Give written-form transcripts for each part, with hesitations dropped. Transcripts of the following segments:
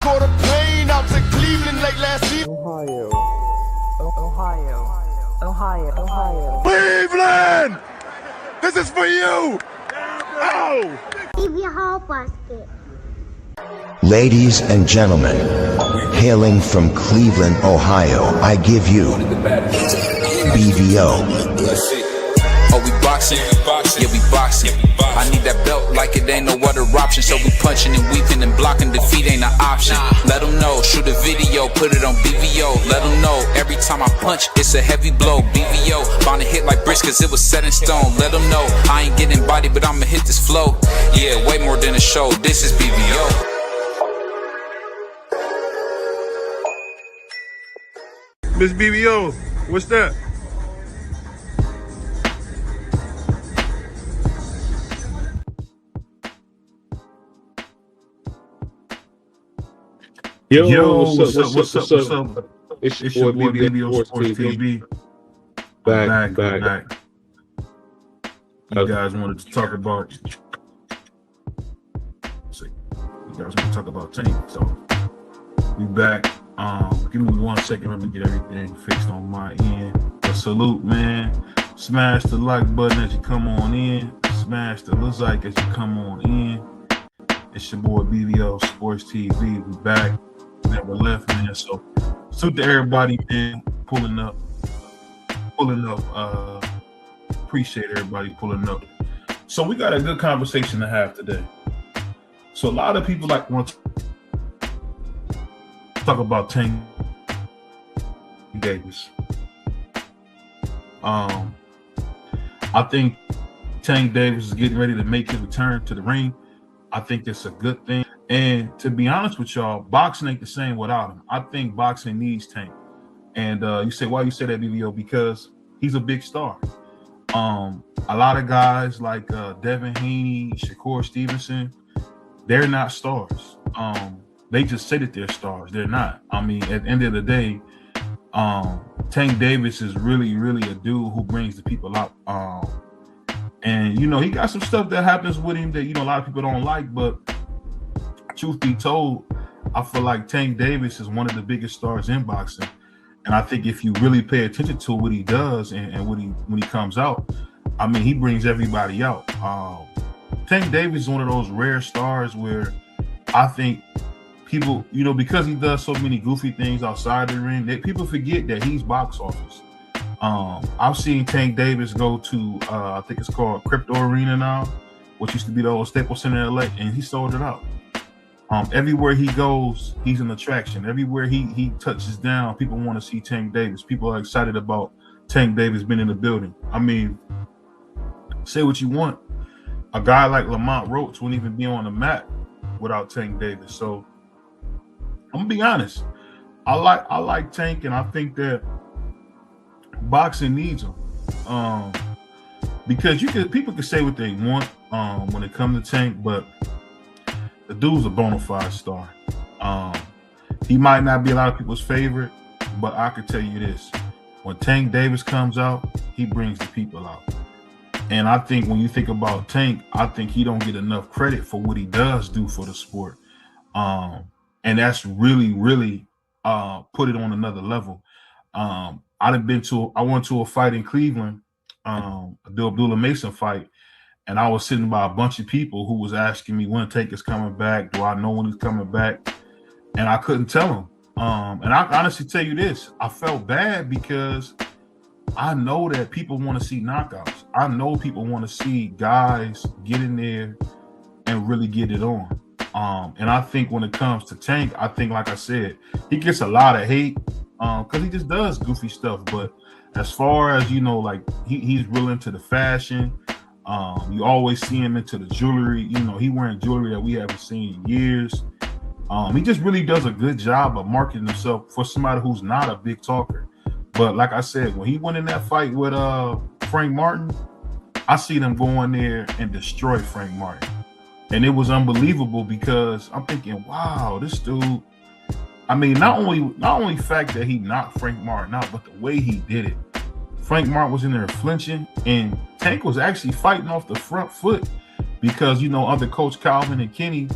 Caught a plane out to Cleveland late last season. Ohio. Cleveland! This is for you! Oh! Ladies and gentlemen, hailing from Cleveland, Ohio, I give you BVO. Oh, we boxing? Yeah, we boxing. I need that belt like it ain't no other option. So we punching and weaving and blocking. Defeat ain't an option. Let them know. Shoot a video, put it on BVO. Let them know. Every time I punch, it's a heavy blow. BVO. Bound to hit like bricks cause it was set in stone. Let them know. I ain't getting body, but I'ma hit this flow. Yeah, way more than a show. This is BVO. Miss BBO, what's that? Yo, what's up? It's your boy BBO Sports TV. Back. You guys wanted to talk about Tank, so we back. Give me 1 second. Let me get everything fixed on my end. But salute, man. Smash the like button as you come on in. Smash the like as you come on in. It's your boy BBO Sports TV. We back. Never left, man. So salute to everybody, man. Pulling up. Appreciate everybody pulling up. So we got a good conversation to have today. So a lot of people want to talk about Tank Davis. I think Tank Davis is getting ready to make his return to the ring. I think it's a good thing. And to be honest with y'all, boxing ain't the same without him. I think boxing needs Tank. And you say, why you say that, BBO? Because he's a big star. A lot of guys like Devin Haney, Shakur Stevenson, they're not stars. They just say that they're stars. They're not. I mean, at the end of the day, Tank Davis is really, really a dude who brings the people out. And, he got some stuff that happens with him that, a lot of people don't like. But truth be told, I feel like Tank Davis is one of the biggest stars in boxing. And I think if you really pay attention to what he does and when he comes out, I mean, he brings everybody out. Tank Davis is one of those rare stars where I think people, because he does so many goofy things outside the ring, that people forget that he's box office. I've seen Tank Davis go to, I think it's called Crypto Arena now, which used to be the old Staples Center in LA, and he sold it out. Everywhere he goes, he's an attraction. Everywhere he touches down, people want to see Tank Davis. People are excited about Tank Davis being in the building. I mean, say what you want. A guy like Lamont Roach wouldn't even be on the map without Tank Davis. So I'm gonna be honest. I like Tank, and I think that boxing needs him. Because people can say what they want when it comes to Tank, but the dude's a bona fide star. He might not be a lot of people's favorite, but I can tell you this: when Tank Davis comes out, he brings the people out. And I think when you think about Tank, I think he don't get enough credit for what he does do for the sport. And that's really, really put it on another level. I went to a fight in Cleveland, the Abdullah Mason fight, and I was sitting by a bunch of people who was asking me when Tank is coming back. Do I know when he's coming back? And I couldn't tell them. And I honestly tell you this, I felt bad because I know that people want to see knockouts. I know people want to see guys get in there and really get it on. And I think when it comes to Tank, I think, like I said, he gets a lot of hate because he just does goofy stuff. But as far as, he's real into the fashion. You always see him into the jewelry. He wearing jewelry that we haven't seen in years. He just really does a good job of marketing himself for somebody who's not a big talker. But like I said, when he went in that fight with Frank Martin, I see them go in there and destroy Frank Martin. And it was unbelievable because I'm thinking, wow, this dude, I mean, not only fact that he knocked Frank Martin out, but the way he did it. Frank Martin was in there flinching, and Tank was actually fighting off the front foot because, under Coach Calvin and Kenny,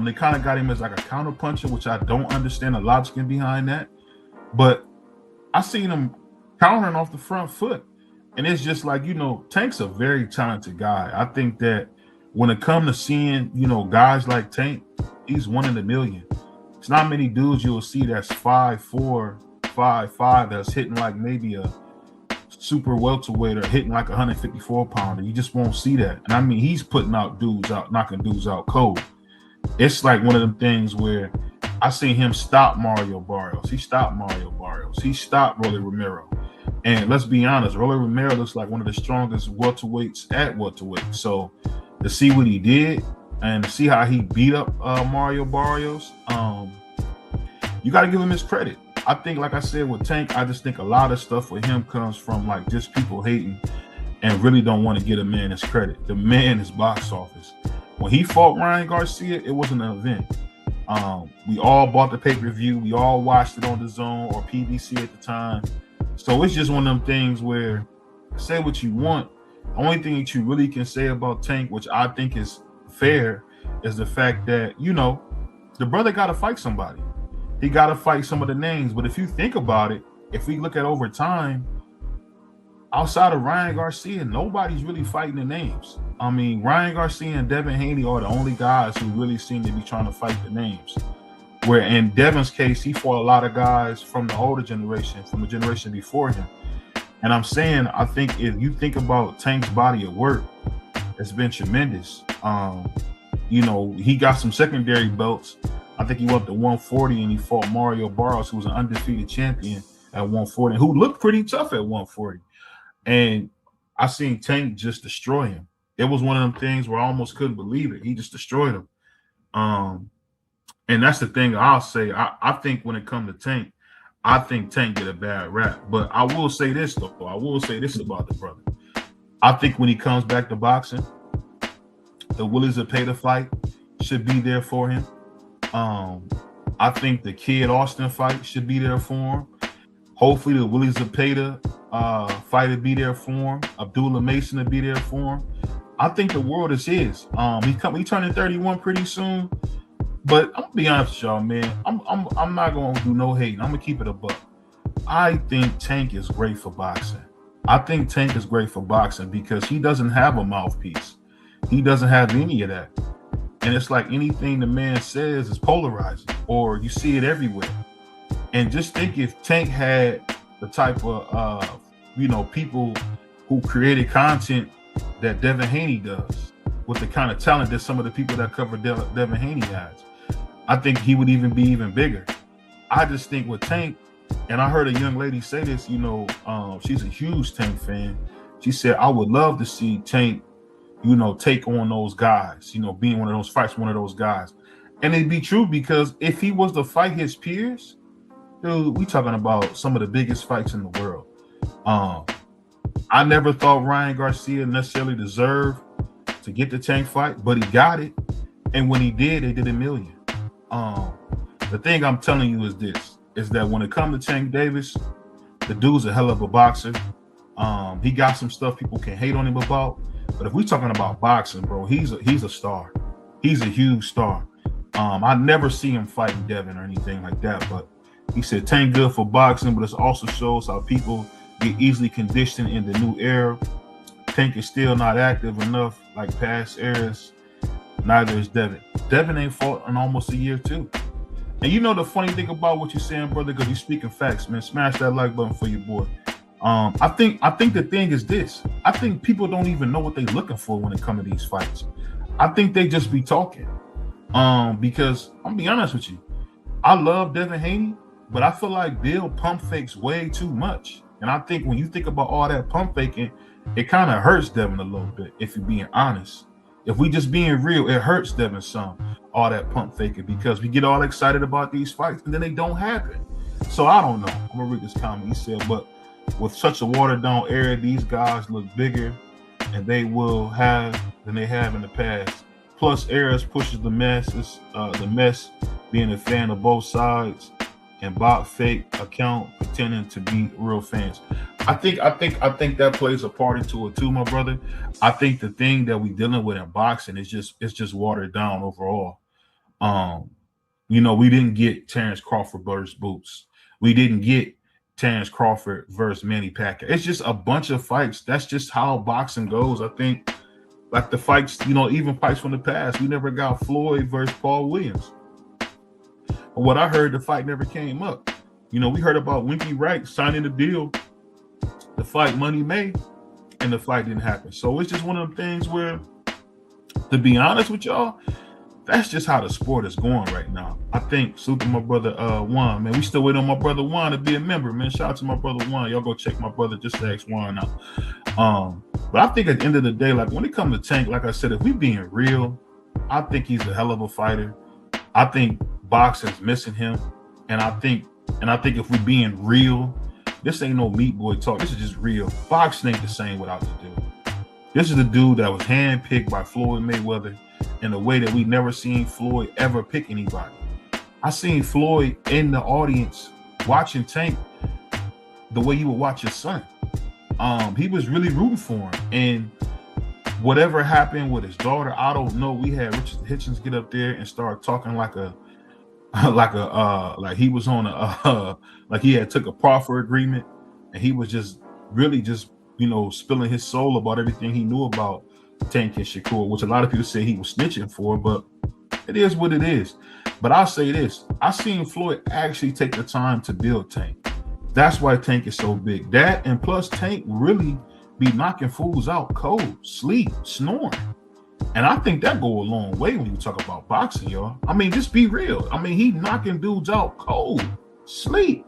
They kind of got him as like a counter puncher, which I don't understand the logic behind that. But I seen him countering off the front foot. And it's just like, Tank's a very talented guy. I think that when it comes to seeing, guys like Tank, he's one in a million. It's not many dudes you'll see that's 5'4", 5'5", that's hitting like maybe a super welterweight or hitting like 154 pounder. You just won't see that. And I mean, he's putting out dudes out, knocking dudes out cold. It's like one of them things where I seen him stop Mario Barrios. He stopped Mario Barrios. He stopped Rolly Romero. And let's be honest, Rolly Romero looks like one of the strongest welterweights at welterweight. So to see what he did and to see how he beat up Mario Barrios, you got to give him his credit. I think, like I said, with Tank, I just think a lot of stuff with him comes from like just people hating and really don't want to get a man his credit. The man is box office. When he fought Ryan Garcia, it wasn't an event. We all bought the pay-per-view. We all watched it on DAZN or PBC at the time. So it's just one of them things where say what you want. The only thing that you really can say about Tank, which I think is fair, is the fact that, the brother got to fight somebody. He got to fight some of the names. But if you think about it, if we look at over time, outside of Ryan Garcia, nobody's really fighting the names. I mean, Ryan Garcia and Devin Haney are the only guys who really seem to be trying to fight the names. Where in Devin's case, he fought a lot of guys from the older generation, from the generation before him. And I'm saying, I think if you think about Tank's body of work, it's been tremendous. He got some secondary belts. I think he went up to 140 and he fought Mario Barrios, who was an undefeated champion at 140, who looked pretty tough at 140. And I seen Tank just destroy him. It was one of them things where I almost couldn't believe it. He just destroyed him. And that's the thing I'll say. I think when it comes to Tank, I think Tank get a bad rap. But I will say this, though. I will say this about the brother. I think when he comes back to boxing, the Willie Zepeda fight should be there for him. I think the Kid Austin fight should be there for him. Hopefully the Willie Zepeda fight will be there for him. Abdullah Mason will be there for him. I think the world is his. He turning 31 pretty soon. But I'm gonna be honest with y'all, man. I'm not gonna do no hating. I'm gonna keep it a buck. I think Tank is great for boxing. I think Tank is great for boxing because he doesn't have a mouthpiece. He doesn't have any of that. And it's like anything the man says is polarizing, or you see it everywhere. And just think if Tank had the type of people who created content that Devin Haney does, with the kind of talent that some of the people that cover Devin Haney has, I think he would even be even bigger. I just think with Tank, and I heard a young lady say this, she's a huge Tank fan. She said, I would love to see Tank, take on those guys, being one of those fights, one of those guys. And it'd be true because if he was to fight his peers, dude, we talking about some of the biggest fights in the world. I never thought Ryan Garcia necessarily deserved to get the Tank fight, but he got it. And when he did, they did a million. The thing I'm telling you is that when it comes to Tank Davis, the dude's a hell of a boxer. He got some stuff people can hate on him about, but if we're talking about boxing, bro, he's a star. He's a huge star. I never see him fighting Devin or anything like that, but he said Tank good for boxing, but it also shows how people get easily conditioned in the new era. Tank is still not active enough like past eras. Neither is Devin. Devin ain't fought in almost a year too. And the funny thing about what you're saying, brother, because you're speaking facts, man. Smash that like button for your boy. I think the thing is this. I think people don't even know what they're looking for when it comes to these fights. I think they just be talking. Because I'm gonna be honest with you, I love Devin Haney, but I feel like Bill pump fakes way too much. And I think when you think about all that pump faking, it kind of hurts Devin a little bit, if you're being honest. If we just being real, it hurts Devin some, all that pump faking, because we get all excited about these fights and then they don't happen. So I don't know. I'm gonna read this comment. He said, but with such a watered down era, these guys look bigger and they will have than they have in the past. Plus, Eras pushes the masses, the mess being a fan of both sides and bot fake account pretending to be real fans. I think that plays a part into it too, my brother. I think the thing that we dealing with in boxing is just watered down overall. You know, we didn't get Terrence Crawford versus Boots. We didn't get Terrence Crawford versus Manny Pacquiao. It's just a bunch of fights. That's just how boxing goes. I think, like the fights, you know, even fights from the past, we never got Floyd versus Paul Williams. But what I heard, the fight never came up. You know, we heard about Winky Wright signing the deal, the fight Money May, and the fight didn't happen. So it's just one of them things where, to be honest with y'all, that's just how the sport is going right now. I think, salute to my brother Juan, man. We still waiting on my brother Juan to be a member, man. Shout out to my brother Juan. Y'all go check my brother, just to ask Juan out. But I think at the end of the day, like when it comes to Tank, like I said, if we being real, I think he's a hell of a fighter. I think boxing's missing him. And I think if we being real, this ain't no meat boy talk. This is just real. Boxing ain't the same without the dude. This is the dude that was handpicked by Floyd Mayweather in a way that we never seen Floyd ever pick anybody. I seen Floyd in the audience watching Tank the way you would watch your son. He was really rooting for him. And whatever happened with his daughter, I don't know. We had Richard Hitchens get up there and start talking like he was on like he had took a proffer agreement, and he was just really just, you know, spilling his soul about everything he knew about Tank and Shakur, which a lot of people say he was snitching for, but it is what it is. But I'll say this, I seen Floyd actually take the time to build Tank. That's why Tank is so big. That, and plus Tank really be knocking fools out cold, sleep, snoring. And I think that go a long way when you talk about boxing, y'all. I mean, just be real. I mean, he knocking dudes out cold, sleep.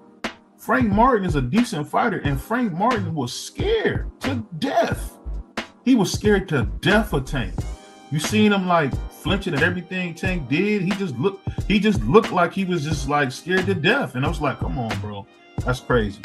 Frank Martin is a decent fighter, and Frank Martin was scared to death. He was scared to death of Tank. You seen him like flinching at everything Tank did. He just looked like he was just like scared to death. And I was like, come on, bro. That's crazy.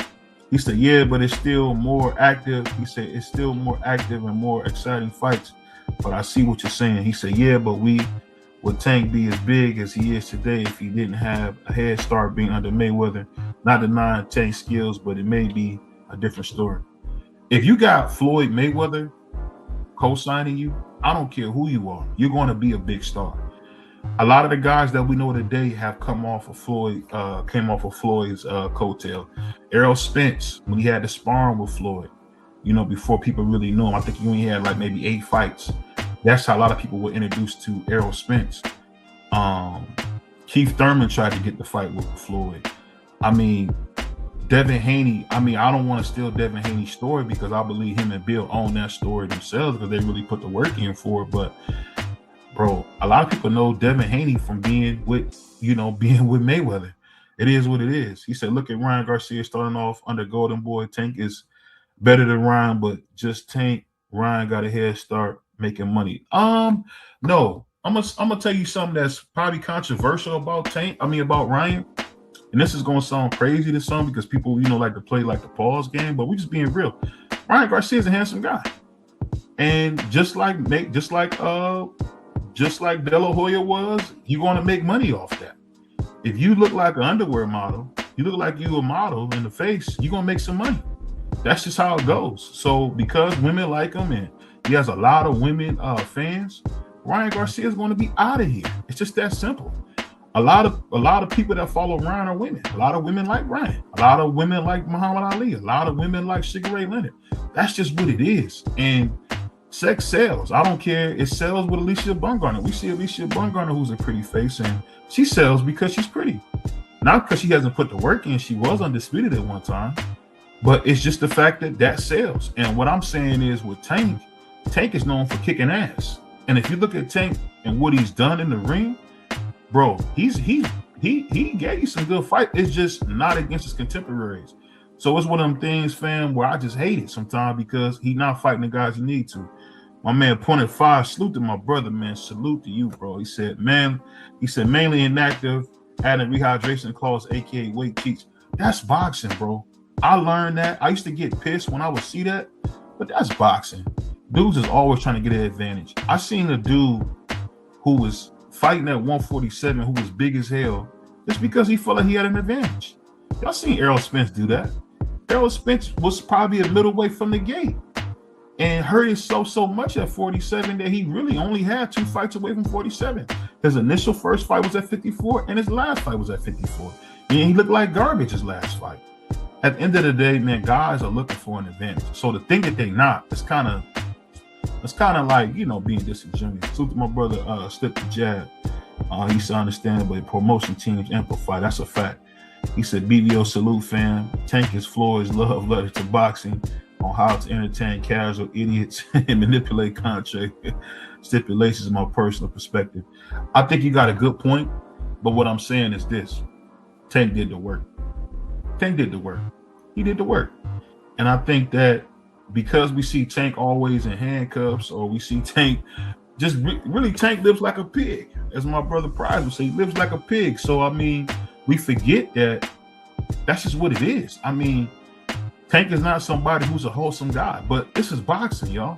He said, yeah, but it's still more active. He said, it's still more active and more exciting fights. But I see what you're saying. He said, yeah, but would Tank be as big as he is today if he didn't have a head start being under Mayweather? Not denying Tank's skills, but it may be a different story. If you got Floyd Mayweather co-signing you, I don't care who you are, you're going to be a big star. A lot of the guys that we know today have come off of Floyd's coattail. Errol Spence, when he had the sparring with Floyd, you know, before people really knew him, I think he only had like maybe 8 fights. That's how a lot of people were introduced to Errol Spence. Keith Thurman tried to get the fight with Floyd. I mean, Devin Haney, I don't want to steal Devin Haney's story because I believe him and Bill own that story themselves because they really put the work in for it. But bro, a lot of people know Devin Haney from being with Mayweather. It is what it is. He said, look at Ryan Garcia starting off under Golden Boy. Tank is better than Ryan, but just Tank. Ryan got a head start making money. No, I'm gonna tell you something that's probably controversial about about Ryan. And this is gonna sound crazy to some because people, like to play like the pause game, but we just being real. Ryan Garcia is a handsome guy. And just like De La Hoya was, you're gonna make money off that. If you look like an underwear model, you look like you a model in the face, you're gonna make some money. That's just how it goes. So because women like him and he has a lot of women fans, Ryan Garcia is going to be out of here. It's just that simple. A lot of people that follow Ryan are women. A lot of women like Ryan. A lot of women like Muhammad Ali. A lot of women like Sugar Ray Leonard. That's just what it is. And sex sells. I don't care. It sells with Alicia Bumgarner. We see Alicia Bumgarner, who's a pretty face, and she sells because she's pretty. Not because she hasn't put the work in. She was undisputed at one time. But it's just the fact that sells. And what I'm saying is with Tank is known for kicking ass. And if you look at Tank and what he's done in the ring, bro, he gave you some good fight. It's just not against his contemporaries. So it's one of them things, fam, where I just hate it sometimes because he's not fighting the guys he need to. My man Pointed 5, salute to my brother, man. Salute to you, bro. He said mainly inactive, adding rehydration clause, aka weight cheats. That's boxing, bro. I learned that. I used to get pissed when I would see that, but that's boxing. Dudes is always trying to get an advantage. I seen a dude who was fighting at 147 who was big as hell just because he felt like he had an advantage. Y'all seen Errol Spence do that. Errol Spence was probably a middleweight from the gate. and hurt himself so much at 47 that he really only had 2 fights away from 47. His initial first fight was at 54, and his last fight was at 54. And he looked like garbage his last fight. At the end of the day, man, guys are looking for an advantage. So to think that they not, it's kind of like, you know, being disingenuous. So my brother slipped the jab. He said, understand, but promotion teams amplify. That's a fact. He said, BBO salute, fam. Tank is Floyd's love letter to boxing on how to entertain casual idiots and manipulate contract stipulations in my personal perspective. I think you got a good point, but what I'm saying is this. Tank did the work. Tank did the work. He did the work. And I think that because we see Tank always in handcuffs, or we see Tank just really Tank lives like a pig. As my brother Prize would say, he lives like a pig. So, I mean, we forget that that's just what it is. I mean, Tank is not somebody who's a wholesome guy, but this is boxing, y'all.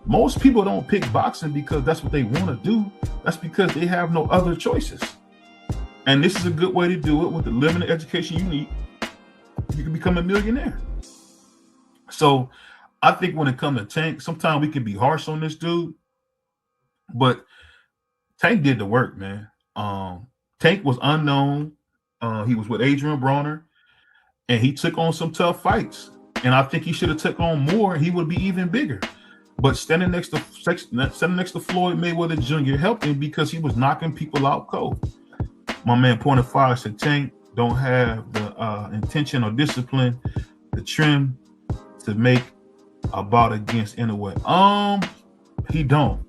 Most people don't pick boxing because that's what they want to do. That's because they have no other choices. And this is a good way to do it with the limited education you need. You can become a millionaire. So I think when it comes to Tank, sometimes we can be harsh on this dude, but Tank did the work, man. Tank was unknown. He was with Adrian Bronner, and he took on some tough fights. And I think he should have took on more. He would be even bigger. But standing next to Floyd Mayweather Jr. helped him because he was knocking people out cold. My man Point of Fire said Tank don't have the intention or discipline to trim to make a bout against Inoue. He don't.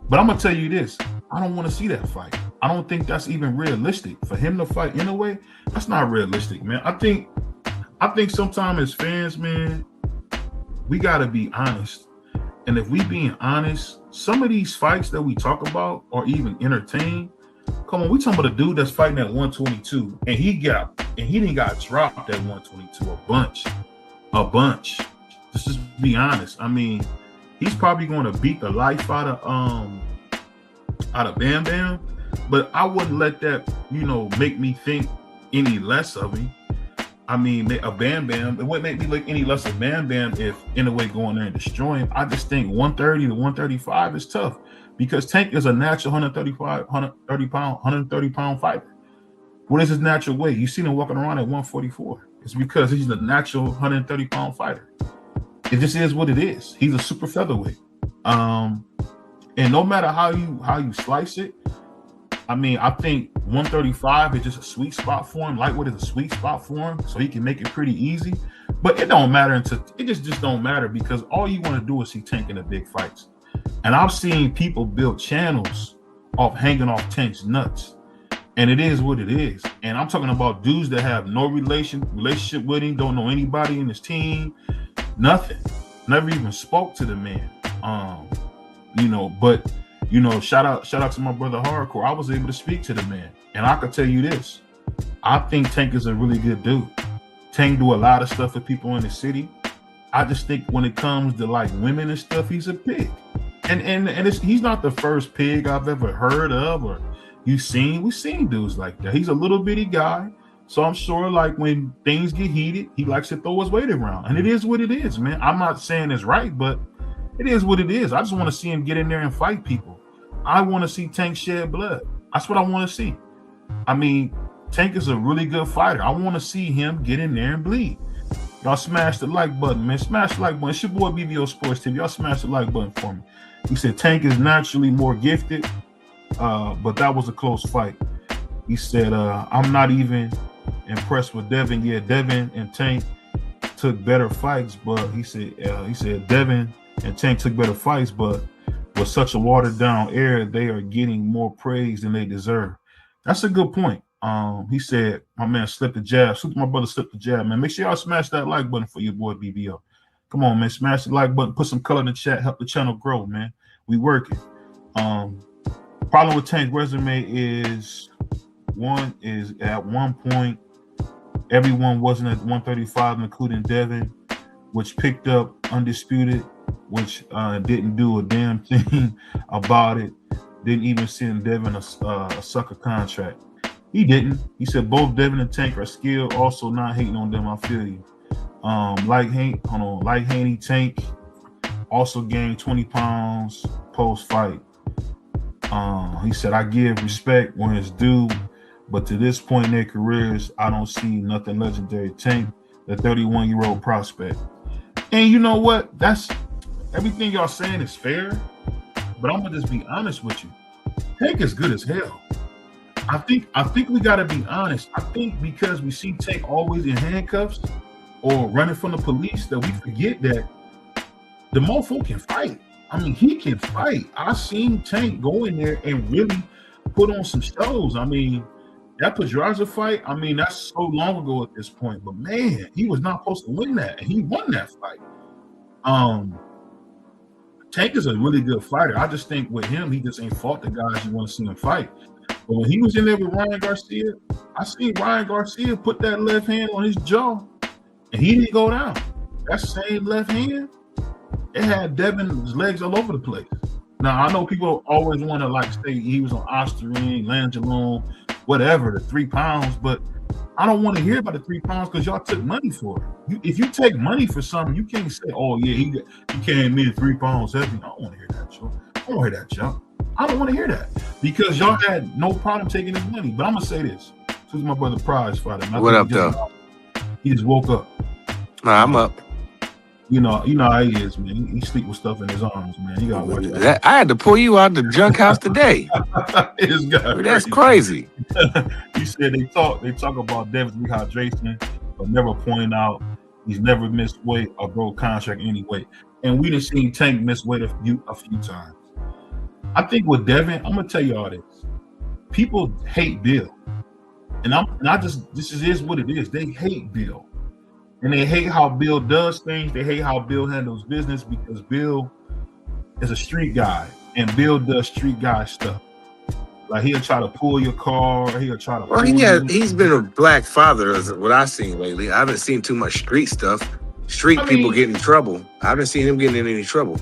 But I'm gonna tell you this: I don't want to see that fight. I don't think that's even realistic for him to fight Inoue. That's not realistic, man. I think sometimes as fans, man, we gotta be honest. And if we being honest, some of these fights that we talk about or even entertain, come on, we talking about a dude that's fighting at 122, and he didn't got dropped at 122 a bunch. Just be honest. I mean, he's probably going to beat the life out of Bam Bam, but I wouldn't let that, make me think any less of him. I mean, a Bam Bam, it wouldn't make me look any less of Bam Bam if Inoue going there and destroying him. I just think 130 to 135 is tough because Tank is a natural 130 pound fighter. What is his natural weight? You seen him walking around at 144. It's because he's a natural 130 pound fighter. It just is what it is. He's a super featherweight. And no matter how you slice it, I mean, I think 135 is just a sweet spot for him. Lightweight is a sweet spot for him, so he can make it pretty easy. But it don't matter it just don't matter because all you want to do is see Tank in the big fights. And I've seen people build channels off hanging off Tank's nuts. And it is what it is. And I'm talking about dudes that have no relationship with him, don't know anybody in his team, nothing. Never even spoke to the man. But shout out to my brother Hardcore. I was able to speak to the man. And I could tell you this. I think Tank is a really good dude. Tank do a lot of stuff for people in the city. I just think when it comes to like women and stuff, he's a pig. And he's not the first pig I've ever heard of or we've seen dudes like that. He's a little bitty guy. So I'm sure like when things get heated, he likes to throw his weight around. And it is what it is, man. I'm not saying it's right, but it is what it is. I just want to see him get in there and fight people. I want to see Tank shed blood. That's what I want to see. I mean, Tank is a really good fighter. I want to see him get in there and bleed. Y'all smash the like button, man. Smash the like button. It's your boy BBO Sports TV. Y'all smash the like button for me. He said Tank is naturally more gifted, but that was a close fight. He said, I'm not even impressed with Devin. Yeah, Devin and Tank took better fights, but he said Devin and Tank took better fights, but with such a watered down era, they are getting more praise than they deserve. That's a good point. He said, my man slipped the jab. My brother slipped the jab, man. Make sure y'all smash that like button for your boy BBO. Come on, man. Smash the like button. Put some color in the chat. Help the channel grow, man. We working. Problem with Tank's resume is at one point, everyone wasn't at 135, including Devin, which picked up Undisputed, which didn't do a damn thing about it. Didn't even send Devin a sucker contract. He didn't. He said both Devin and Tank are skilled. Also not hating on them. I feel you. Like Haney Tank Also gained 20 pounds post-fight. He said, I give respect when it's due, but to this point in their careers, I don't see nothing legendary. Tank, the 31-year-old prospect. And you know what? That's everything y'all saying is fair, but I'm gonna just be honest with you. Tank is good as hell. I think we gotta be honest. I think because we see Tank always in handcuffs or running from the police that we forget that the mofo can fight. I mean, he can fight. I seen Tank go in there and really put on some shows. I mean, that Pedraza fight, I mean, that's so long ago at this point. But man, he was not supposed to win that, and he won that fight. Tank is a really good fighter. I just think with him, he just ain't fought the guys you want to see him fight. But when he was in there with Ryan Garcia, I seen Ryan Garcia put that left hand on his jaw, and he didn't go down. That same left hand, it had Devin's legs all over the place. Now, I know people always want to like say he was on Osterine, Langelone, whatever, the 3 pounds, but I don't want to hear about the 3 pounds because y'all took money for it. If you take money for something, you can't say, oh, yeah, he came in 3 pounds heavy. I don't want to hear that, Joe. I don't want to hear that, Joe. I don't want to hear that because y'all had no problem taking his money. But I'm going to say this. This is my brother Prize fighter. What up, though? He just woke up. Nah, I'm up. You know how he is, man. He sleep with stuff in his arms, man. You gotta watch that. I had to pull you out the junk house today. That's crazy. He said they talk about Devin's rehydration, but never point out he's never missed weight or broke contract anyway. And we done seen Tank miss weight a few times. I think with Devin, I'm gonna tell you all this. People hate Bill, and this is what it is. They hate Bill. And they hate how Bill does things. They hate how Bill handles business because Bill is a street guy and Bill does street guy stuff. Like he'll try to pull your car. He'll try to. Well, he's been a black father, is what I've seen lately. I haven't seen too much street stuff. People get in trouble. I haven't seen him getting in any trouble.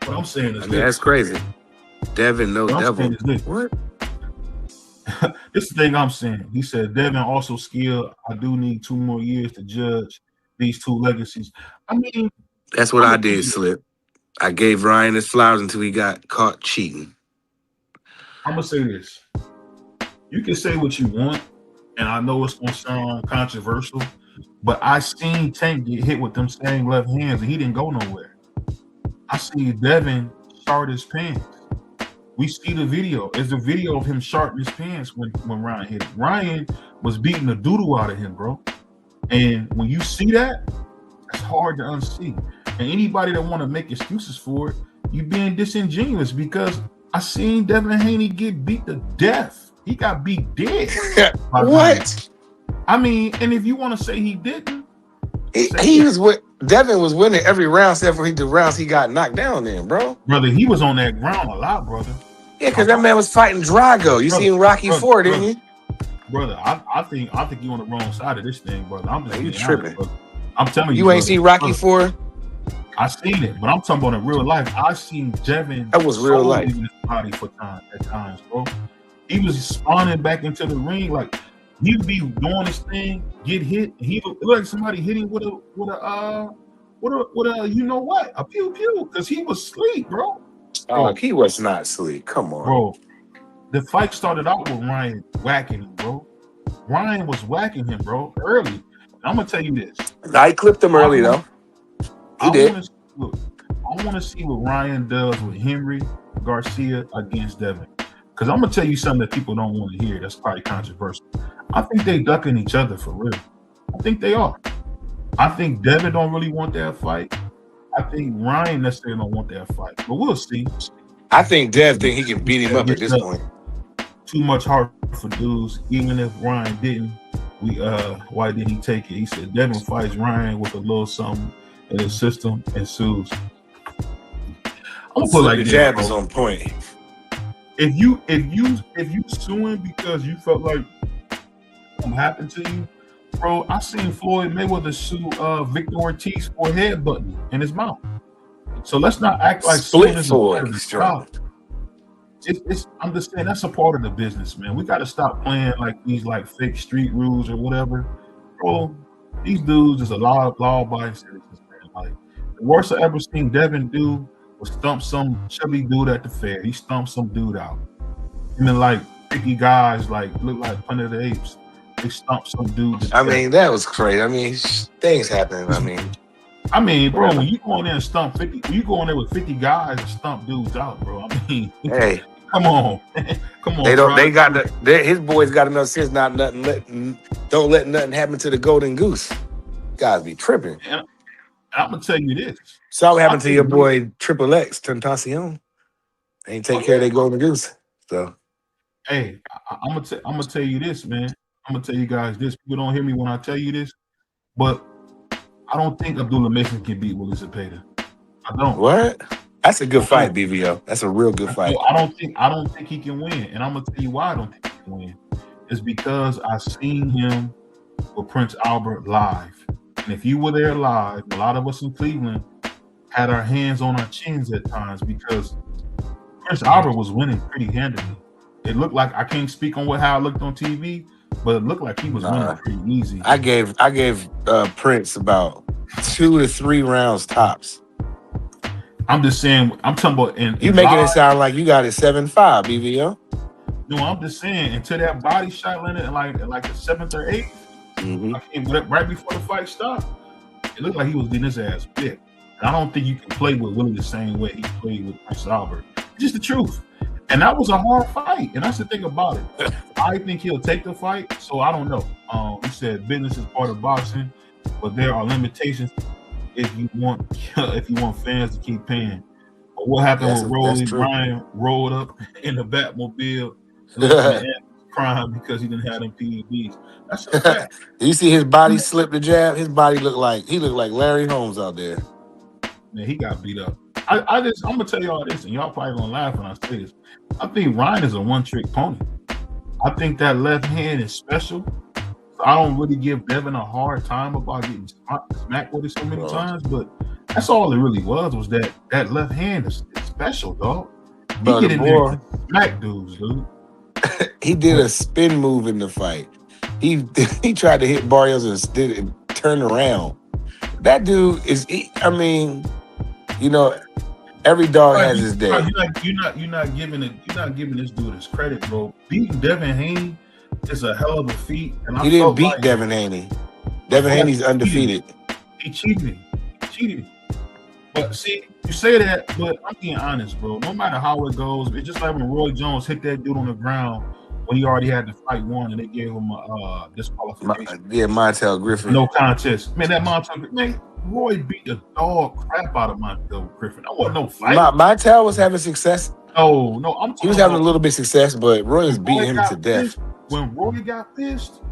What I'm saying is that's crazy. Devin, no devil. What? This is the thing I'm saying. He said, Devin also skilled. I do need 2 more years to judge these 2 legacies. I mean, that's what I did, Slip. I gave Ryan his flowers until he got caught cheating. I'm going to say this. You can say what you want, and I know it's going to sound controversial, but I seen Tank get hit with them same left hands, and he didn't go nowhere. I see Devin start his pants. We see the video. It's a video of him sharpening his pants when Ryan hit him. Ryan was beating the doodle out of him, bro. And when you see that, it's hard to unsee. And anybody that want to make excuses for it, you being disingenuous because I seen Devin Haney get beat to death. He got beat dead. What? Ryan. I mean, and if you want to say he didn't, Devin was winning every round except for the rounds he got knocked down in, bro. Brother, he was on that ground a lot, brother. Yeah, because that man was fighting Drago. You seen Rocky IV, didn't you? Brother, I think you on the wrong side of this thing, brother. I'm just you tripping. Honest, I'm telling you. You ain't seen Rocky IV? I seen it, but I'm talking about in real life. I seen Devin. That was real life. In his body at times, bro. He was spawning back into the ring like he'd be doing his thing, get hit, and he looked like somebody hit him with a you know what, a pew pew, because he was asleep, bro. Oh, he was not asleep. Come on, bro. The fight started out with Ryan whacking him, bro. Ryan was whacking him, bro, early. I'm gonna tell you this. I clipped him early though. He did. I want to see what Ryan does with Henry Garcia against Devin, because I'm gonna tell you something that people don't want to hear. That's probably controversial. I think they ducking each other for real. I think they are. I think Devin don't really want that fight. I think Ryan necessarily don't want that fight, but we'll see. I think Dev think he can beat him up at this point. Too much heart for dudes. Even if Ryan didn't, why did he take it? He said Devin fights Ryan with a little something in his system and sues. I'm gonna put like the jab is on point. If you suing because you felt like something happened to you, bro, I seen Floyd Mayweather sue Victor Ortiz for a headbutting in his mouth. So let's not act like split Floyd. I'm just saying that's a part of the business, man. We got to stop playing like these like fake street rules or whatever. Bro, These dudes is a law-abiding citizens, man. Like the worst I ever seen Devin do was stump some chubby dude at the fair. He stumped some dude out. And then like 50 guys like look like Planet of the Apes. They stumped some dude. I mean, that was crazy. I mean, things happen. I mean, bro, when you go in there and stump 50, when you go in there with 50 guys and stump dudes out, bro. I mean, hey, come on, come on. They don't. Bro. They got his boys got enough sense. Don't let nothing happen to the golden goose. Guys be tripping. And I'm gonna tell you this. So what happened to your boy Triple X Tentacion? Ain't take care of their golden goose. So, hey, I'm gonna tell you this, man. I'm gonna tell you guys this. People don't hear me when I tell you this, but I don't think Abdullah Mason can beat Willie Zepeda. I don't. What? That's a good fight, BVO. That's a real good fight. I don't think he can win, and I'm gonna tell you why I don't think he can win. It's because I seen him with Prince Albert live, and if you were there live, a lot of us in Cleveland had our hands on our chins at times because Prince Albert was winning pretty handily. It looked like, I can't speak on how it looked on TV, but it looked like he was winning pretty easy. I gave Prince about 2 to 3 rounds tops. I'm just saying. I'm talking about. You making it sound like you got it 7-5, BVO. No, I'm just saying. Until that body shot landed in like the 7th or 8th, I came right before the fight stopped. It looked like he was getting his ass bit. And I don't think you can play with Willie the same way he played with Prince Albert. It's just the truth. And that was a hard fight. And that's the thing about it. I think he'll take the fight. So I don't know. He said business is part of boxing, but there are limitations if you want fans to keep paying. But what happened when Rolly Ryan rolled up in the Batmobile and crying because he didn't have them PEDs? That's a fact. You see his body slip the jab? His body looked like Larry Holmes out there. Man, he got beat up. I'm gonna tell y'all this, and y'all probably gonna laugh when I say this. I think Ryan is a one-trick pony. I think that left hand is special. So I don't really give Devin a hard time about getting smacked with it so many times, but that's all it really was that left hand is special, dog. He get in there and smack dudes, dude. He did a spin move in the fight. He tried to hit Barrios and turn around. That dude is. Every dog has his day. You're not giving this dude his credit, bro. Beating Devin Haney is a hell of a feat. And he didn't beat Devin Haney. Devin Haney's undefeated. He cheated. But see, you say that, but I'm being honest, bro. No matter how it goes, it's just like when Roy Jones hit that dude on the ground when he already had the fight won, and they gave him a disqualification. Montel Griffin. No contest. Man, that Montel Griffin. Man, Roy beat the dog crap out of Montel Griffin. That wasn't no fight. Montel was having success. No, he was having a little bit of success, but Roy was beating him to death. When Roy got pissed,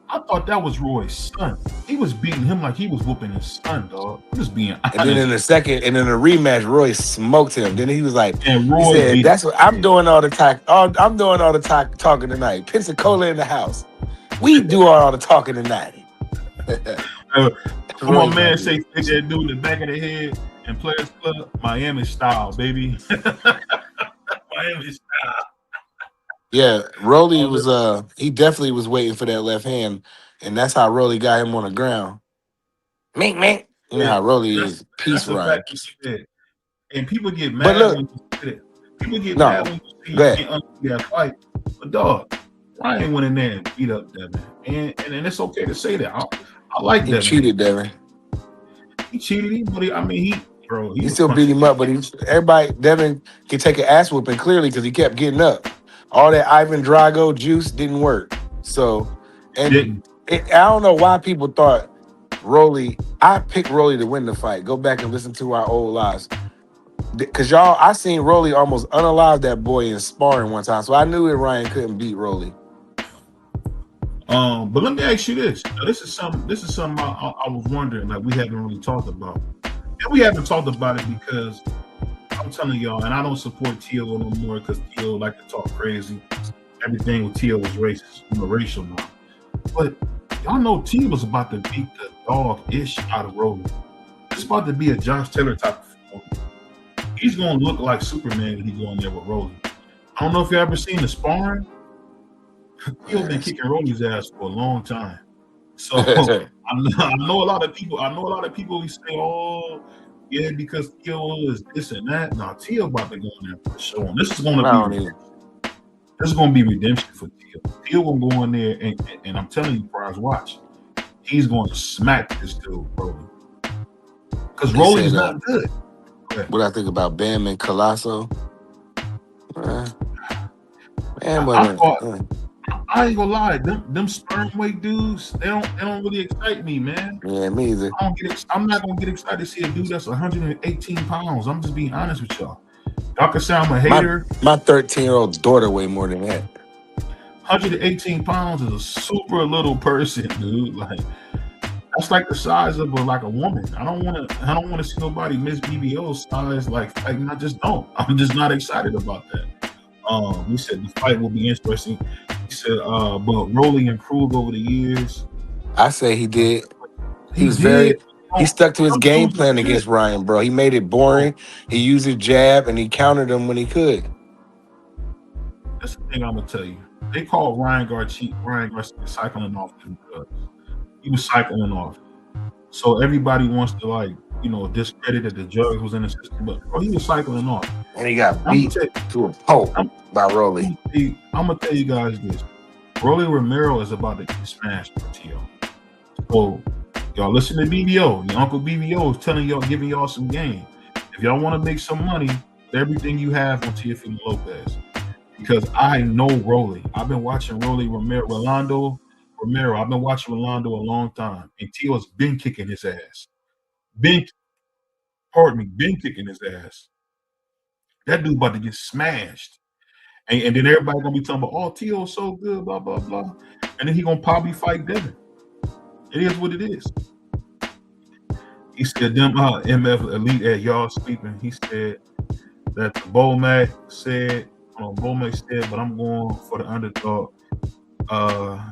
I thought that was Roy's son. He was beating him like he was whooping his son, dog. I'm just being honest. And then in the rematch, Roy smoked him. Then he was like, and Roy he said, "That's what I'm doing all the time. I'm doing all the talking tonight. Pensacola in the house. We do all the talking tonight." Come on, man, say hit that dude in the back of the head and Players Club, Miami style, baby. Miami style. Yeah, Rolly was he definitely was waiting for that left hand, and that's how Rolly got him on the ground. Mink. You know how Rolly is peace right. And people get mad when you say that. People get mad when you see you can't undo that fight. But dog, Ryan went in there and beat up Devin. And it's okay to say that. I like Devin. He cheated Devin. He cheated him, but he still beat him up, but Devin could take an ass whooping clearly because he kept getting up. All that Ivan Drago juice didn't work. So, I don't know why people thought Rolly. I picked Rolly to win the fight. Go back and listen to our old lives. Because I seen Rolly almost unalive that boy in sparring one time. So I knew that Ryan couldn't beat Rolly. But let me ask you this. Now, this is something I was wondering, like we haven't really talked about. And we haven't talked about it because I'm telling y'all, and I don't support T.O. no more because T.O. like to talk crazy. Everything with T.O. was racist, racial now. But y'all know T was about to beat the dog-ish out of Rolly. It's about to be a Josh Taylor type of performance. He's going to look like Superman when he go in there with Rolly. I don't know if you ever seen the sparring. T.O. been kicking Rolly's ass for a long time. So I know a lot of people. I know a lot of people who say, "Oh, yeah, because Theo is this and that." Now Theo about to go in there for a show, and this is going to be redemption. This is going to be redemption for Theo. Theo will go in there, and I'm telling you, Prize, watch. He's going to smack this dude, Rolly, because Rolly's not good. What I think about Bam and Colosso? Man, I ain't gonna lie, them sperm weight dudes, they don't really excite me, man. Yeah, me either. I'm not gonna get excited to see a dude that's 118 pounds. I'm just being honest with y'all. Y'all can say I'm a hater. My 13-year-old daughter weigh more than that. 118 pounds is a super little person, dude. Like that's like the size of a woman. I don't want to see nobody miss BBO's size. Like I just don't. I'm just not excited about that. He said the fight will be interesting. He said, but Rolly improved over the years. I say he did. He stuck to his game plan against Ryan, bro. He made it boring. He used his jab and he countered him when he could. That's the thing I'm gonna tell you. They called Ryan Garcia cycling off the drugs. He was cycling off. So everybody wants to discredit that the drugs was in the system, but he was cycling off. And he got beat to a pulp by Rolly. I'm gonna tell you guys this. Rolly Romero is about to get smashed by Tio. So y'all listen to BBO. Your Uncle BBO is telling y'all, giving y'all some game. If y'all want to make some money, everything you have on Teofimo Lopez. Because I know Rolly. I've been watching Rolando Romero. I've been watching Rolando a long time. And Tio's been kicking his ass. Been kicking his ass. That dude about to get smashed. And then everybody gonna be talking about, oh, Tio's so good, blah, blah, blah. And then he gonna probably fight Devin. It is what it is. He said, them MF Elite at y'all sleeping. He said that Bomac said, but I'm going for the underdog.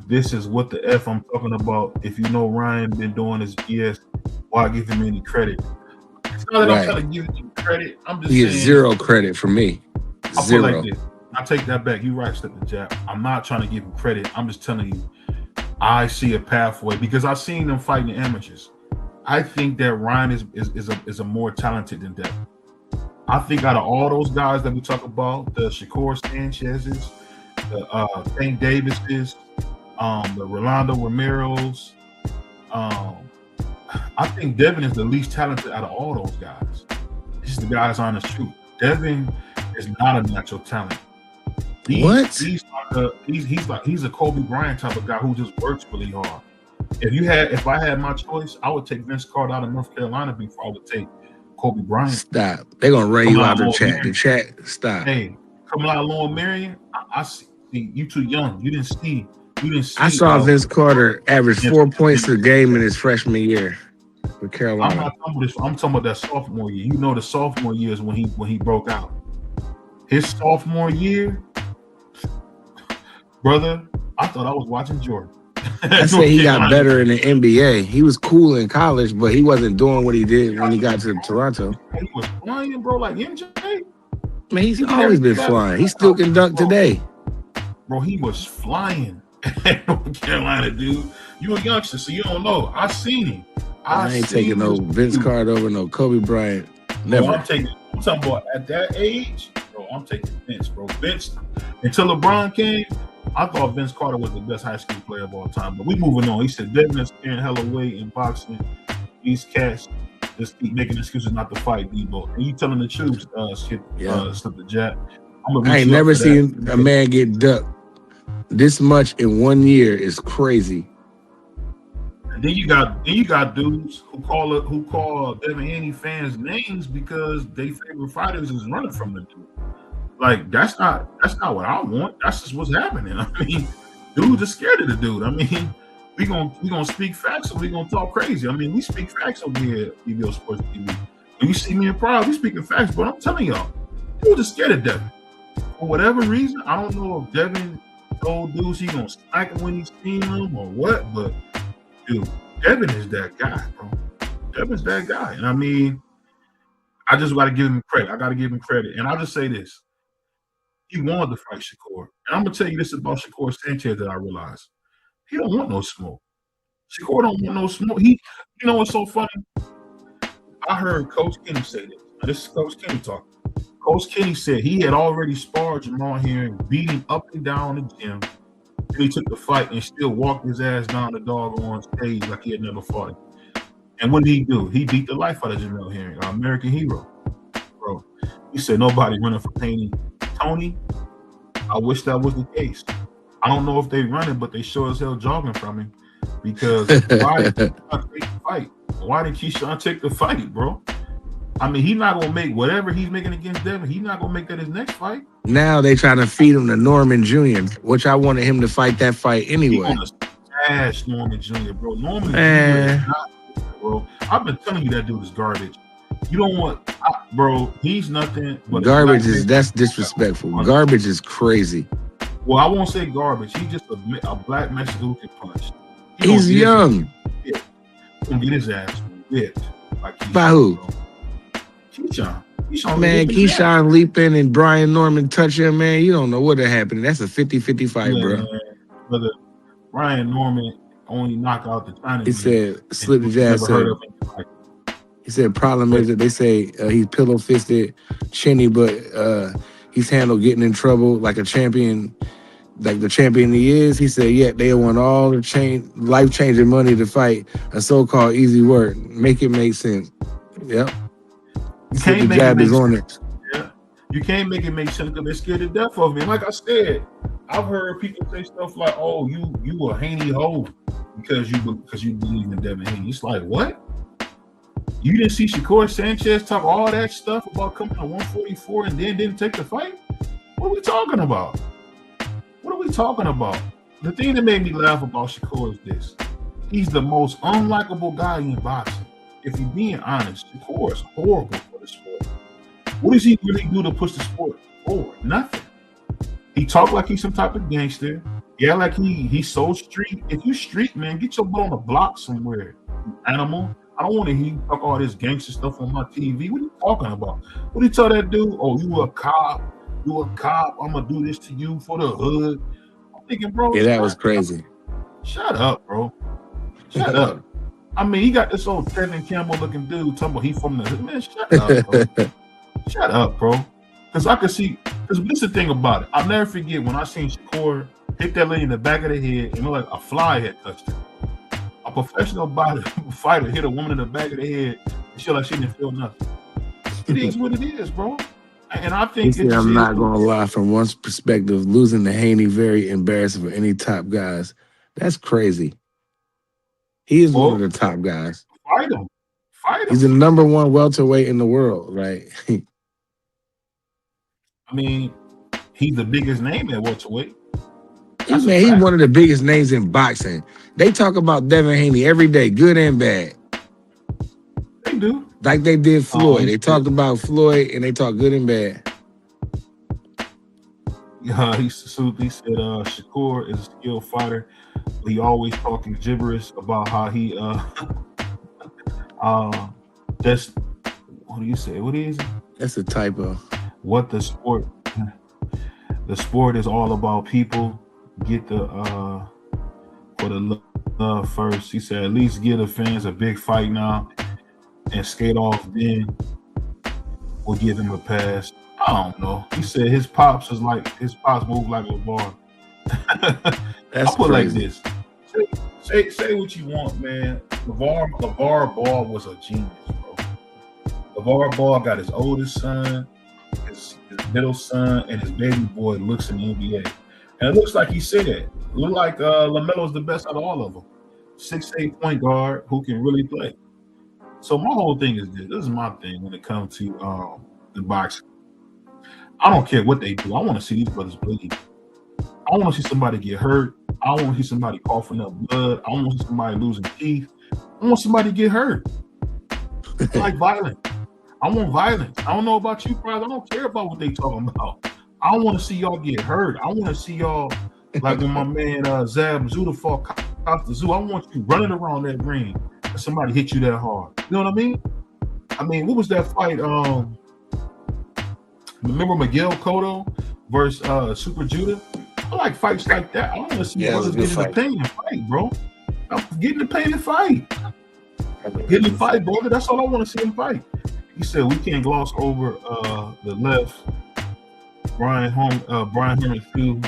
This is what the F I'm talking about. If you know Ryan been doing his BS, why give him any credit? It's not that I'm trying to give him credit. I'm just saying zero credit for me. Zero. I take that back. You right, Step the Jab. I'm not trying to give him credit. I'm just telling you, I see a pathway because I've seen them fighting the amateurs. I think that Ryan is a more talented than Devin. I think out of all those guys that we talk about, the Shakur Sanchez's, the Tank Davis's, the Rolando Romero's, I think Devin is the least talented out of all those guys. This is the guy's honest truth. Devin is not a natural talent. He's a Kobe Bryant type of guy who just works really hard. If I had my choice, I would take Vince Carter out of North Carolina before I would take Kobe Bryant. Stop. They're gonna ray you out the chat. The chat, stop. Hey, coming out Lauren Marion, I see you too young. You didn't see. I saw Vince Carter average 4 points a game in his freshman year with Carolina. I'm talking about that sophomore year. You know, the sophomore year is when he broke out. His sophomore year, brother, I thought I was watching Jordan. I say he got better in the NBA. He was cool in college, but he wasn't doing what he did when he got to Toronto. He was flying, bro, like MJ. Man, he's always been flying. He still can dunk today. Bro, he was flying at North Carolina, dude. You a youngster, so you don't know. I seen him. I ain't taking no Vince Carter over no Kobe Bryant. Never. Bro, I'm talking about at that age, bro, I'm taking Vince, bro. Vince, until LeBron came, I thought Vince Carter was the best high school player of all time. But we moving on. He said Devin is carrying hella weight in boxing. These cats just keep making excuses not to fight Debo. And you telling the truth, Slip the Jab. I ain't never seen a man get ducked this much in 1 year. Is crazy. And then you got dudes who call Devin Haney fans names because they favorite fighters is running from the dude. Like that's not what I want. That's just what's happening. I mean, dudes are scared of the dude. I mean, we gonna speak facts or we gonna talk crazy. I mean, we speak facts over here at EVO Sports TV. When you see me in Pride, we speaking facts, but I'm telling y'all, dudes are scared of Devin. For whatever reason, I don't know if Devin told dudes he gonna smack him when he's seen him or what, but dude, Devin is that guy, bro. Devin's that guy. And I mean, I just gotta give him credit. I gotta give him credit. And I'll just say this. He wanted to fight Shakur. And I'm going to tell you this about Shakur Sanchez that I realized. He don't want no smoke. Shakur don't want no smoke. You know what's so funny? I heard Coach Kenny say this. Now, this is Coach Kenny talking. Coach Kenny said he had already sparred Jamal here and beat him up and down the gym. And he took the fight and still walked his ass down the dog on stage like he had never fought him. And what did he do? He beat the life out of Jamel Herring, our American hero. Bro, he said nobody running for Haney. Tony, I wish that was the case. I don't know if they running, but they sure as hell jogging from him. Because why did Keyshawn take the fight? Why did Keyshawn take the fight, bro? I mean, he's not gonna make whatever he's making against Devin. He's not gonna make that his next fight. Now they trying to feed him to Norman Jr., which I wanted him to fight that fight anyway. He gonna smash Norman Jr., bro. Norman Jr. is not, bro. I've been telling you that dude is garbage. You don't want, bro. He's nothing but garbage. That's disrespectful. Garbage is crazy. Well, I won't say garbage. He's just a black Mexican who can punch. He's young. He's gonna get his ass whipped. By who? Bro. Keyshawn. Man, Keyshawn leaping and Brian Norman touch him, man. You don't know what happened. That's a 50-50 fight, bro. Man. Brother, Brian Norman only knocked out the China. He said, slip his ass up. He said, problem is that they say he's pillow-fisted, chinny, but he's handled getting in trouble like a champion, like the champion he is. He said, yeah, they want all the life-changing money to fight a so-called easy work. Make it make sense. Yep. You can't make it make sense. Yeah. You can't make it make sense because they're scared to death of me. And like I said, I've heard people say stuff like, "Oh, you a Haney hoe because you believe in Devin Haney." It's like, what? You didn't see Shakur Sanchez talk all that stuff about coming to 144 and then didn't take the fight? What are we talking about? What are we talking about? The thing that made me laugh about Shakur is this: he's the most unlikable guy in boxing. If you're being honest, Shakur is horrible for the sport. What does he really do to push the sport forward? Nothing. He talk like he's some type of gangster. Yeah, like he's so street. If you street, man, get your butt on the block somewhere, you animal. I don't want to hear you talk all this gangster stuff on my TV. What are you talking about? What do you tell that dude? Oh, you a cop. You a cop. I'm going to do this to you for the hood. I'm thinking, bro. Yeah, that was crazy. Shut up, bro. Shut up. I mean, he got this old Tevin Campbell looking dude talking about he from the hood. Man, shut up, bro. Shut up, bro. Because I could see, because this is the thing about it. I'll never forget when I seen Shakur hit that lady in the back of the head and it looked like a fly had touched her. A professional fighter hit a woman in the back of the head and she like she didn't feel nothing. It is what it is, bro. And I think I'm not going to lie, from one's perspective, losing to Haney very embarrassing for any top guys. That's crazy. He is one of the top guys. Fight him. He's the #1 welterweight in the world, right? I mean, he's the biggest name at welterweight. Man, he's one of the biggest names in boxing. They talk about Devin Haney every day, good and bad. They do. Like they did Floyd. They talked about Floyd and they talk good and bad. Yeah, he said Shakur is a skilled fighter. He always talking gibberish about how he just what do you say? What is it? That's a typo. What the sport is all about. People get the for the love first. He said at least give the fans a big fight now and skate off, then we'll give him a pass. I don't know. He said his pops move like LeVar. That's I'll put crazy. Like this. Say what you want, man. LeVar Ball was a genius, bro. LeVar Ball got his oldest son, his middle son, and his baby boy looks in the NBA. And it looks like he said it. Look like LaMelo's the best out of all of them. 6'8" point guard who can really play. So my whole thing is this. This is my thing when it comes to the boxing. I don't care what they do. I want to see these brothers bleed. I want to see somebody get hurt. I want to see somebody coughing up blood. I want to see somebody losing teeth. I want somebody get hurt. I like violence. I want violence. I don't know about you, guys. I don't care about what they talking about. I want to see y'all get hurt. I want to see y'all, like when my man Zab Zuda fought Costa Zoo. I want you running around that ring and somebody hit you that hard. You know what I mean? I mean, what was that fight? Remember Miguel Cotto versus Super Judah? I like fights like that. I want to see brothers get in the pain and fight, bro. Get in the paint and fight. Get in the fight, brother. That's all I want to see him fight. He said we can't gloss over the left. Brian Herman 2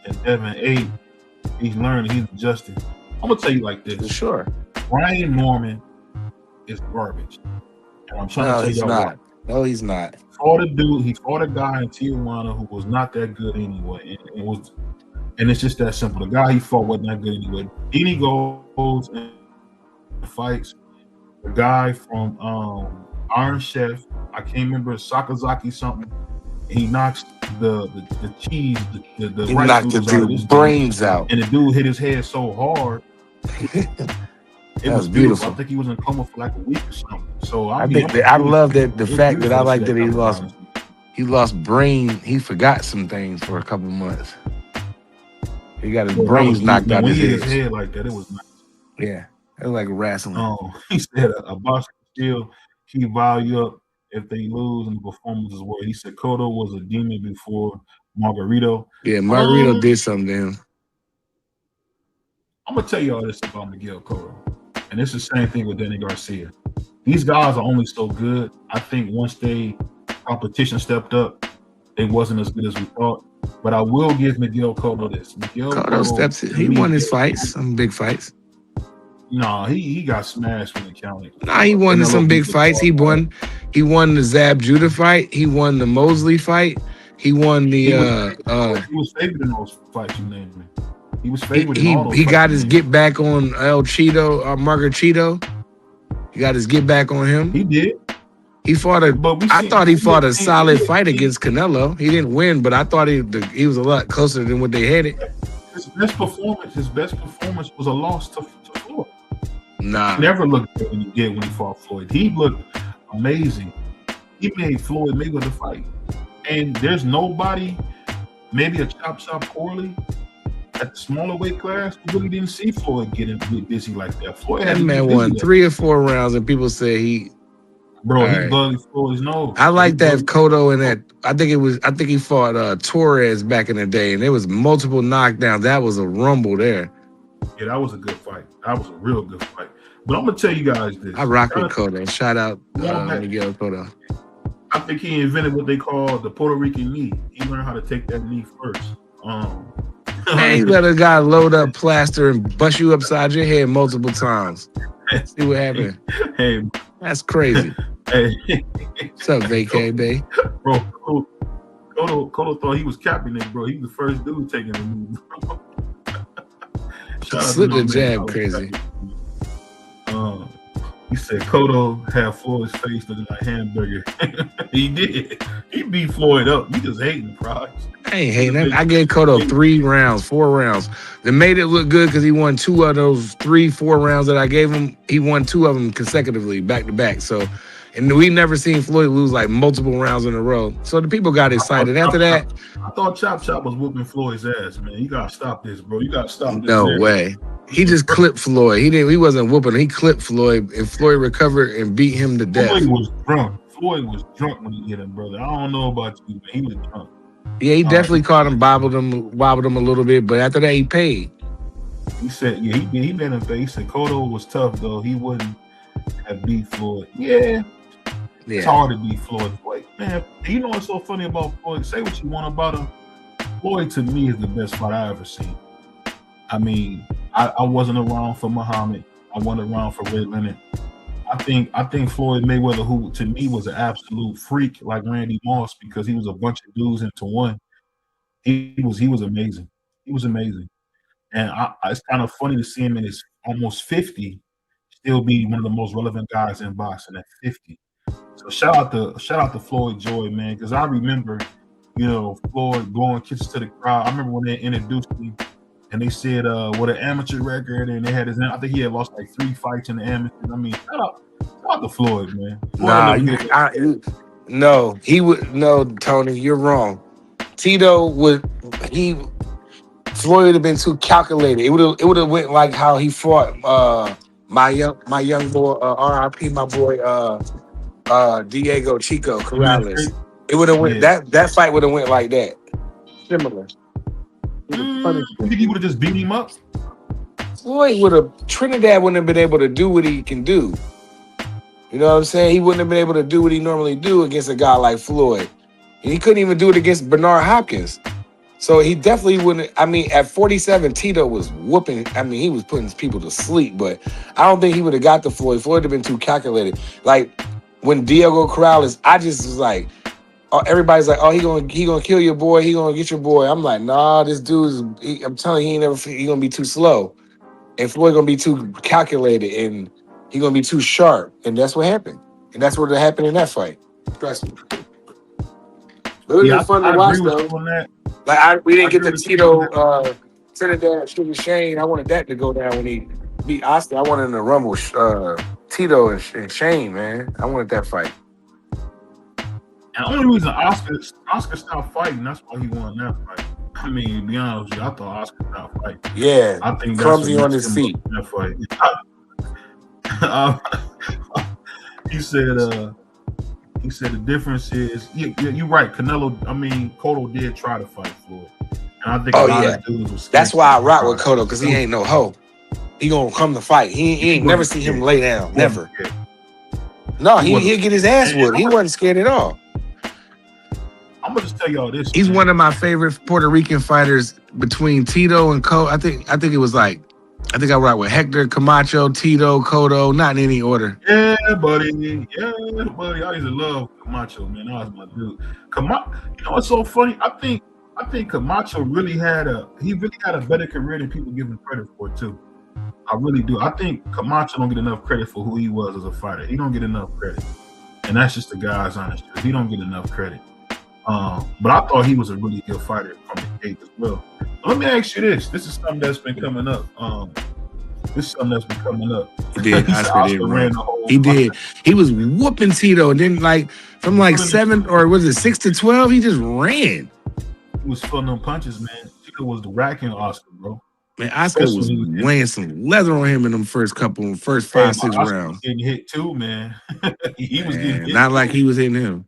and Devin 8. He's learning. He's adjusting. I'm gonna tell you like this. Sure. Brian Norman is garbage. And I'm trying to tell he's y'all not. No, he's not. He fought a guy in Tijuana who was not that good anyway. And it's just that simple. The guy he fought wasn't that good anyway. Then he goes and fights the guy from Iron Chef. I can't remember, Sakazaki something. He knocks the cheese, the He right knocked the dude's brains out. And the dude hit his head so hard. It was beautiful. I think he was in a coma for like a week or something. So I love that the fact that I like that he lost brain. He forgot some things for a couple months. He got his brains knocked out when his he hit his head like that. It was nice. Yeah, it was like wrestling. He said a boxer still keep value up if they lose and the performance is where he said Cotto was a demon before Margarito. Yeah, Margarito did something to him. I'm gonna tell you all this about Miguel Cotto. And it's the same thing with Danny Garcia. These guys are only so good. I think once competition stepped up, they wasn't as good as we thought. But I will give Miguel Cotto this. Cotto steps in. He won his fights, some big fights. No, he got smashed when it counted. Nah, he won some big fights. He won the Zab Judah fight. He won the Mosley fight. He won the he was favored in those fights, you named me. He was favored in all those he fights, got his get back on El Cheeto, Margarito. He got his get back on him. He did. He fought I thought he fought a solid fight against Canelo. He didn't win, but I thought he was a lot closer than what they had it. His best performance was a loss to Floyd. Nah. He never looked good when he fought Floyd. He looked amazing. He made Floyd Mayweather fight. And there's nobody, maybe a Chop Corley at the smaller weight class, who really didn't see Floyd getting busy like that. Floyd had that man won 3 or 4 rounds, and people say he bloody Floyd's nose. I like that Cotto and that. I think he fought Torres back in the day, and there was multiple knockdowns. That was a rumble there. Yeah, that was a good fight. That was a real good fight. But I'm gonna tell you guys this. I rock with Cotto. Shout out Miguel Cotto. I think he invented what they call the Puerto Rican knee. He learned how to take that knee first. Man, he let a guy load up plaster and bust you upside your head multiple times. See what happened. Hey, that's crazy. Hey, what's up, vacay, babe? Bro, Cotto thought he was Kaepernick, bro. He was the first dude taking the move. Slip the jab, crazy. He said Cotto had Floyd's face looking like hamburger. He did. He beat Floyd up. You just hating, Price. I ain't hating him. I gave Cotto 4 rounds. They made it look good because he won 2 of those 3-4 rounds that I gave him. He won 2 of them consecutively, back to back. So, and we never seen Floyd lose like multiple rounds in a row. So the people got excited. After that, I thought Chop was whooping Floyd's ass, man. You gotta stop this, bro. You gotta stop this. No way. He just clipped Floyd. He wasn't whooping. He clipped Floyd, and Floyd recovered and beat him to death. Floyd was drunk when he hit him, brother. I don't know about you, but he was drunk. Yeah, he definitely caught him, wobbled him a little bit, but after that he paid. He said, yeah, he made him pay. He said Cotto was tough though. He wouldn't have beat Floyd. Yeah. It's hard to beat Floyd. Man, you know what's so funny about Floyd? Say what you want about him. Floyd to me is the best fight I ever seen. I mean, I wasn't around for Muhammad. I wasn't around for Red Leonard. I think Floyd Mayweather, who to me was an absolute freak like Randy Moss, because he was a bunch of dudes into one. He was amazing. He was amazing. And it's kind of funny to see him in his almost 50 still be one of the most relevant guys in boxing at 50. So shout out to Floyd Joy, man, because I remember, Floyd blowing kisses to the crowd. I remember when they introduced me and they said what an amateur record, and they had his name. I think he had lost like 3 fights in the amateur. I mean, shout out to Floyd, man. No, Tony, you're wrong. Floyd would have been too calculated. It would have went like how he fought my young boy, RIP, my boy Diego Chico Corrales. It would have went that fight would have went like that. Similar. You think he would have just beat him up? Floyd would have Trinidad wouldn't have been able to do what he can do. You know what I'm saying? He wouldn't have been able to do what he normally do against a guy like Floyd. And he couldn't even do it against Bernard Hopkins. So he definitely wouldn't. I mean, at 47, Tito was whooping. I mean, he was putting people to sleep, but I don't think he would have got the Floyd. Floyd would have been too calculated. Like when Diego Corrales, I just was like, oh, everybody's like, oh, he gonna kill your boy. He gonna get your boy. I'm like, nah, this dude's. I'm telling you, he gonna be too slow, and Floyd gonna be too calculated, and he gonna be too sharp, and that's what happened. And that's what happened in that fight. Trust me. It would have been fun to watch though. Like we didn't get the Tito Trinidad Sugar Shane. I wanted that to go down when he beat Oscar. I wanted him to rumble Tito and Shane, man. I wanted that fight. And the only reason Oscar stopped fighting, that's why he won that fight. I mean, to be honest with you, I thought Oscar stopped fighting. Yeah, I think clumsy on his feet. That fight. He said the difference is you're right. Cotto did try to fight Floyd, and I think a lot of dudes was. That's why I rock with Cotto, because he ain't no hoe. He gonna come to fight. He ain't never see him lay down. Never. No, he'll get his ass whooped. He wasn't scared at all. I'm gonna just tell y'all this. He's one of my favorite Puerto Rican fighters between Tito and Cotto. I think it was like. I think I rock with Hector, Camacho, Tito, Cotto, not in any order. Yeah, buddy. I used to love Camacho, man. That was my dude. Camacho, you know what's so funny? I think Camacho really had a better career than people give him credit for too. I really do. I think Camacho don't get enough credit for who he was as a fighter. He don't get enough credit, and that's just the guy's honest truth. He don't get enough credit. But I thought he was a really good fighter from the gate as well. Let me ask you this. This is something that's been coming up. He did. He did. He was whooping Tito, and then from 7 or was it 6 to 12, he just ran. He was filling them punches, man. Tito was racking Oscar, bro. Man, Oscar was laying some leather on him in them first 5, 6 rounds. Was getting hit too, man. He was getting hit. Not like he was hitting him.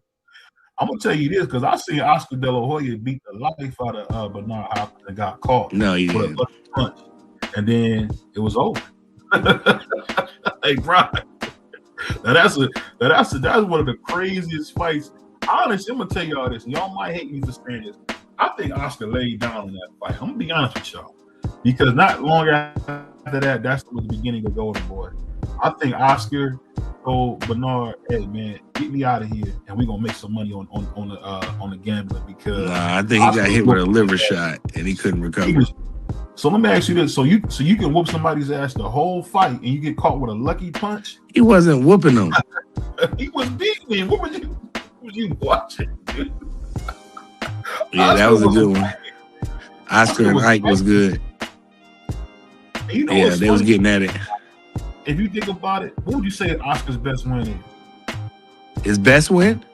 I'm gonna tell you this because I seen Oscar De La Hoya beat the life out of Bernard Hopkins and got caught. No, he didn't. With a punch, and then it was over. Hey, Brian. Now that's one of the craziest fights. Honestly, I'm gonna tell y'all this. Y'all might hate me for saying this. I think Oscar laid down in that fight. I'm gonna be honest with y'all, because not long after that, that's the beginning of Golden Boy. I think Oscar told Bernard, "Hey man, get me out of here, and we're gonna make some money on the gambling." Because I think he got hit with a liver shot and he couldn't recover. So let me ask you this: so you can whoop somebody's ass the whole fight, and you get caught with a lucky punch? He wasn't whooping them. He was beating him. What was you watching? Yeah, that was a good one. Oscar and Ike was good. You know yeah, they was getting at it. If you think about it, what would you say Oscar's best win is? His best win?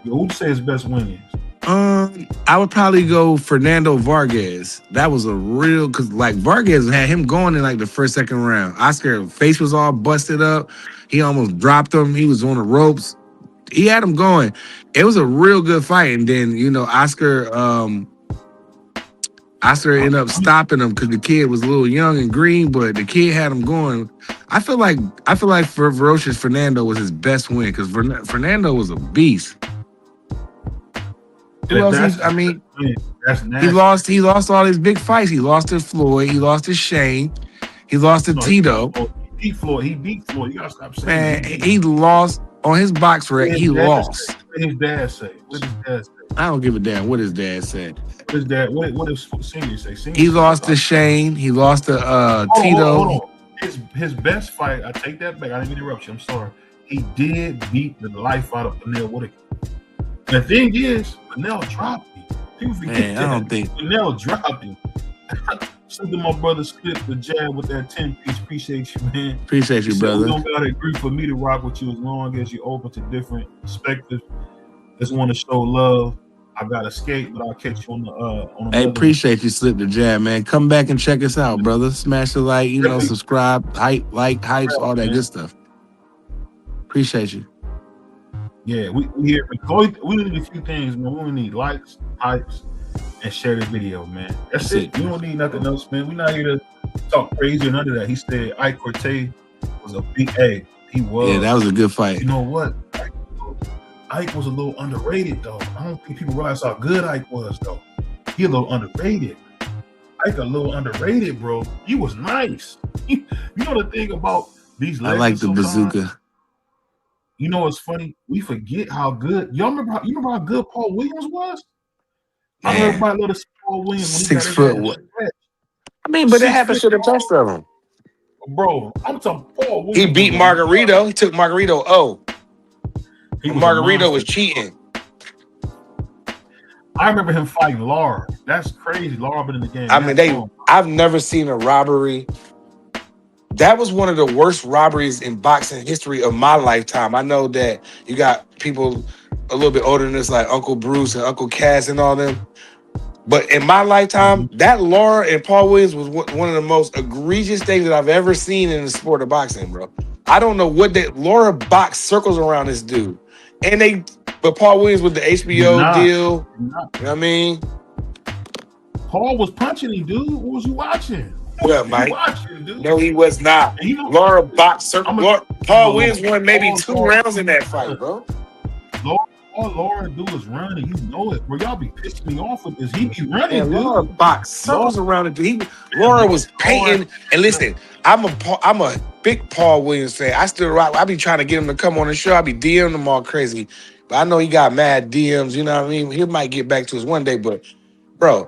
Yeah, what would you say his best win is? I would probably go Fernando Vargas. That was a real, because Vargas had him going in the first, second round. Oscar's face was all busted up. He almost dropped him. He was on the ropes. He had him going. It was a real good fight. And then, Oscar ended up stopping him because the kid was a little young and green, but the kid had him going. I feel like Ferocious Fernando was his best win because Fernando was a beast. Who else? That's nasty. He lost all his big fights. He lost to Floyd. He lost to Shane. He lost to Tito. He beat Floyd. You gotta stop saying. Man, he lost on his box rec. He lost. What did his dad say? I don't give a damn what his dad said. What does Senior say? He lost to Shane. He lost to Tito. Hold on. His best fight. I take that back. I didn't interrupt you. I'm sorry. He did beat the life out of Pernell Whitaker. The thing is, Pernell dropped him. People forget that. I don't think Pernell dropped him. Shout to my brother Skip the jab with that 10-piece. Appreciate you, man. Appreciate you, brother. You don't gotta agree for me to rock with you as long as you're open to different perspectives. Just want to show love. I gotta skate, but I'll catch you on the Hey, appreciate you, Slip the Jab, man. Come back and check us out, brother. Smash the like, subscribe, hypes, all that good stuff. Appreciate you. Yeah, we need a few things, man. We need likes, hypes, and share the video, man. That's it. We don't need nothing else, man. We're not here to talk talk crazy or none of that. He said Ike Cortez was a big A. He was. Yeah, that was a good fight. You know what? Ike was a little underrated, though. I don't think people realize how good Ike was, though. He a little underrated. Ike a little underrated, bro. He was nice. You know the thing about these legends, I like the bazooka. You know what's funny? We forget how good. Y'all remember? You remember how good Paul Williams was? I heard everybody love to see Paul Williams when 6 foot. What? I mean, but it happened to the best of them. Bro, I'm talking Paul Williams. He beat Margarito. He took Margarito. Margarito was cheating. I remember him fighting Lara. That's crazy. Lara been in the game. I mean, I've never seen a robbery. That was one of the worst robberies in boxing history of my lifetime. I know that you got people a little bit older than us, like Uncle Bruce and Uncle Cass and all them. But in my lifetime, that Lara and Paul Williams was one of the most egregious things that I've ever seen in the sport of boxing, bro. I don't know what Lara boxed circles around this dude. But Paul Williams with the HBO deal, you know what I mean? Paul was punching him, dude. What was you watching? Well, Mike. No, he was not. Lara boxed circles. Paul Williams won maybe 2 rounds in that fight, bro. All Lara do is run, and you know it. Bro, y'all be pissing me off with this. He be running, dude. Lara boxed circles around it. Lara was painting. And listen, I'm a big Paul Williams fan. I still rock. I be trying to get him to come on the show. I be DMing him all crazy. But I know he got mad DMs, you know what I mean? He might get back to us one day, but bro,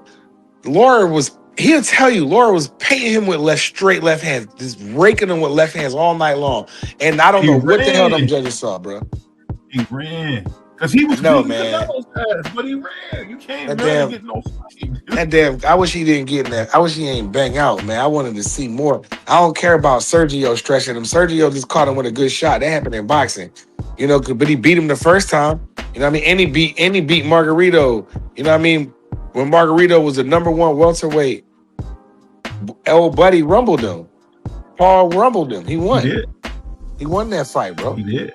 he'll tell you, Lara was painting him with straight left hands, just raking him with left hands all night long. And I don't know what the hell them judges saw, bro. He ran. Because he was beating man. But he ran. You can't really get no fight. That damn, I wish he didn't get in that. I wish he ain't bang out, man. I wanted to see more. I don't care about Sergio stretching him. Sergio just caught him with a good shot. That happened in boxing. You know, but he beat him the first time. You know what I mean? And he beat Margarito. You know what I mean? When Margarito was the #1 welterweight, old buddy rumbled him. Paul rumbled him. He won. He did. He won that fight, bro. He did.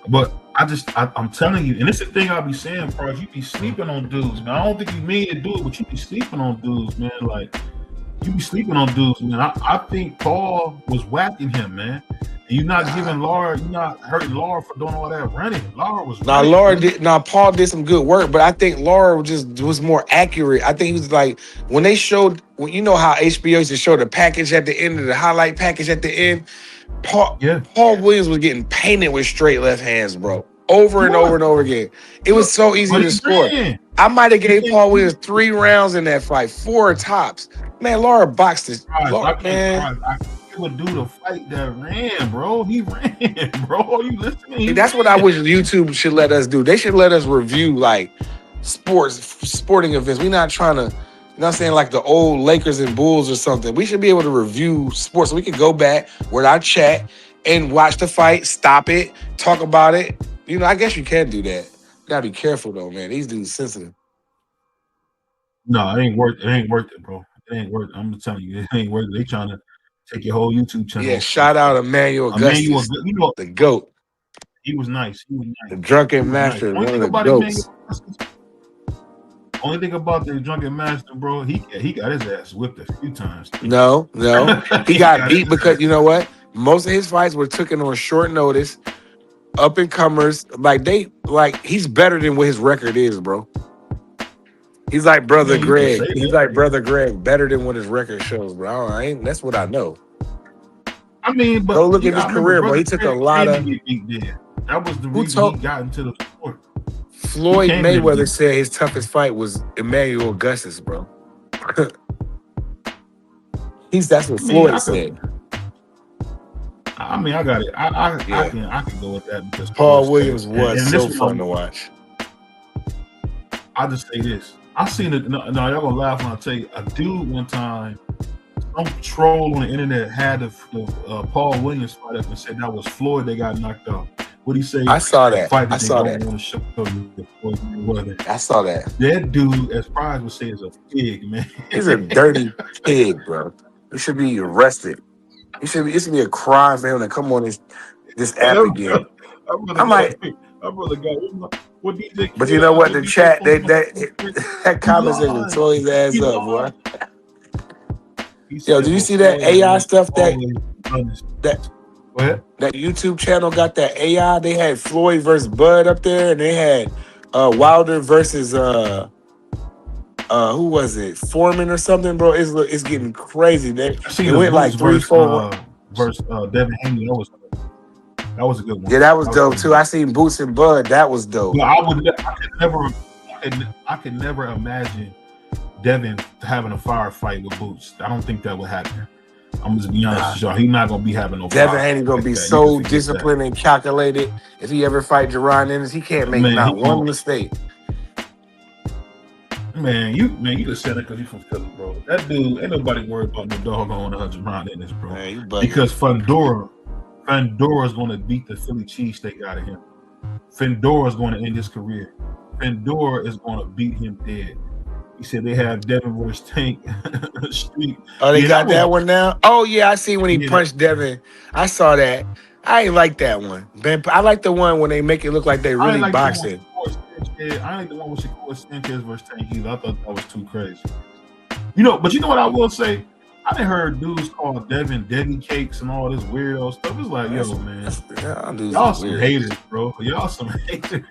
But I'm telling you, and it's the thing I be saying, bro, you be sleeping on dudes, man. I don't think you mean to do it, but you be sleeping on dudes, man. Like, you be sleeping on dudes, man. I think Paul was whacking him, man. And you're not giving Lara, you're not hurting Lara for doing all that running. Lara was running. Paul did some good work, but I think Lara just was more accurate. I think he was like, when they showed, you know how HBO used to show the package at the end of the highlight package at the end? Paul Williams was getting painted with straight left hands, bro. Over and over and over again. It was so easy to score. I might have gave Paul Williams 3 rounds in that fight, 4 tops. Man, Lara boxed this. Man. I would do the fight that ran, bro. He ran, bro. Are you listening? That's what I wish YouTube should let us do. They should let us review like sporting events. We're not trying to, you know what I'm saying, like the old Lakers and Bulls or something. We should be able to review sports so we can go back with our chat and watch the fight, stop it, talk about it. You know, I guess you can do that. You gotta be careful though, man. These dudes sensitive. No, it ain't worth it, bro. It ain't worth it. I'm telling you, it ain't worth it. They trying to take your whole YouTube channel. Yeah, shout out Emmanuel Augustus, you know, the GOAT. He was nice. The drunken master, one of the GOATs. Only thing about the drunken master, bro, he got his ass whipped a few times. No. He got beat because, you know what? Most of his fights were taken on short notice. Up and comers, he's better than what his record is, bro. He's like Brother Greg. He's like Brother Greg, better than what his record shows, bro. That's what I know. I mean, but go look at his career, bro. He took a lot of. That was the reason he got into the sport. Floyd Mayweather said his toughest fight was Emmanuel Augustus, bro. That's what Floyd said. I mean, I got it. I can go with that because Paul Williams was so fun to watch. I'll just say this. I seen it. No, y'all gonna laugh when I tell you. A dude one time, some troll on the internet had the Paul Williams fight up and said that was Floyd that got knocked out. What he say? I saw that. I saw that. I saw that. That dude, as Prize would say, is a pig, man. He's a dirty pig, bro. He should be arrested. It should be a crime for him to come on this app again. I'm like, what DJ? But you know what? The chat that comment section tore his ass up, boy. He Yo, said did you see that Floyd is AI stuff always punished. that Go ahead. that YouTube channel got that AI? They had Floyd versus Bud up there, and they had Wilder versus who was it? Foreman or something, bro. It's getting crazy. I see It the went like Boots 3-4. versus Devin Haney. That was a good one. Yeah, that was dope too. I seen Boots and Bud. That was dope. But I could never imagine Devin having a firefight with Boots. I don't think that would happen. I'm just being honest with y'all. He's not gonna be having no. Devin Haney gonna be so disciplined and calculated. If he ever fight Jerron Ennis, he can't make not one mistake. Man, you just said it because you from Philly, bro. That dude ain't nobody worried about no doggone Jerron Ennis, bro. Man, because Fendora's gonna beat the Philly cheesesteak out of him. Fendora's gonna end his career. Fendora is gonna beat him dead. He said they have Devin versus Tank Street. Oh, they got that one now? Oh, yeah, I see when he punched Devin. I saw that. I ain't like that one. I like the one when they make it look like they really boxing. I ain't like the one with Shakur Sanchez versus Tank either. I thought that was too crazy. But you know what I will say? I done heard dudes call Devin Debbie Cakes and all this weirdo stuff. It's like, yo, man. Y'all some haters, bro. Y'all some haters.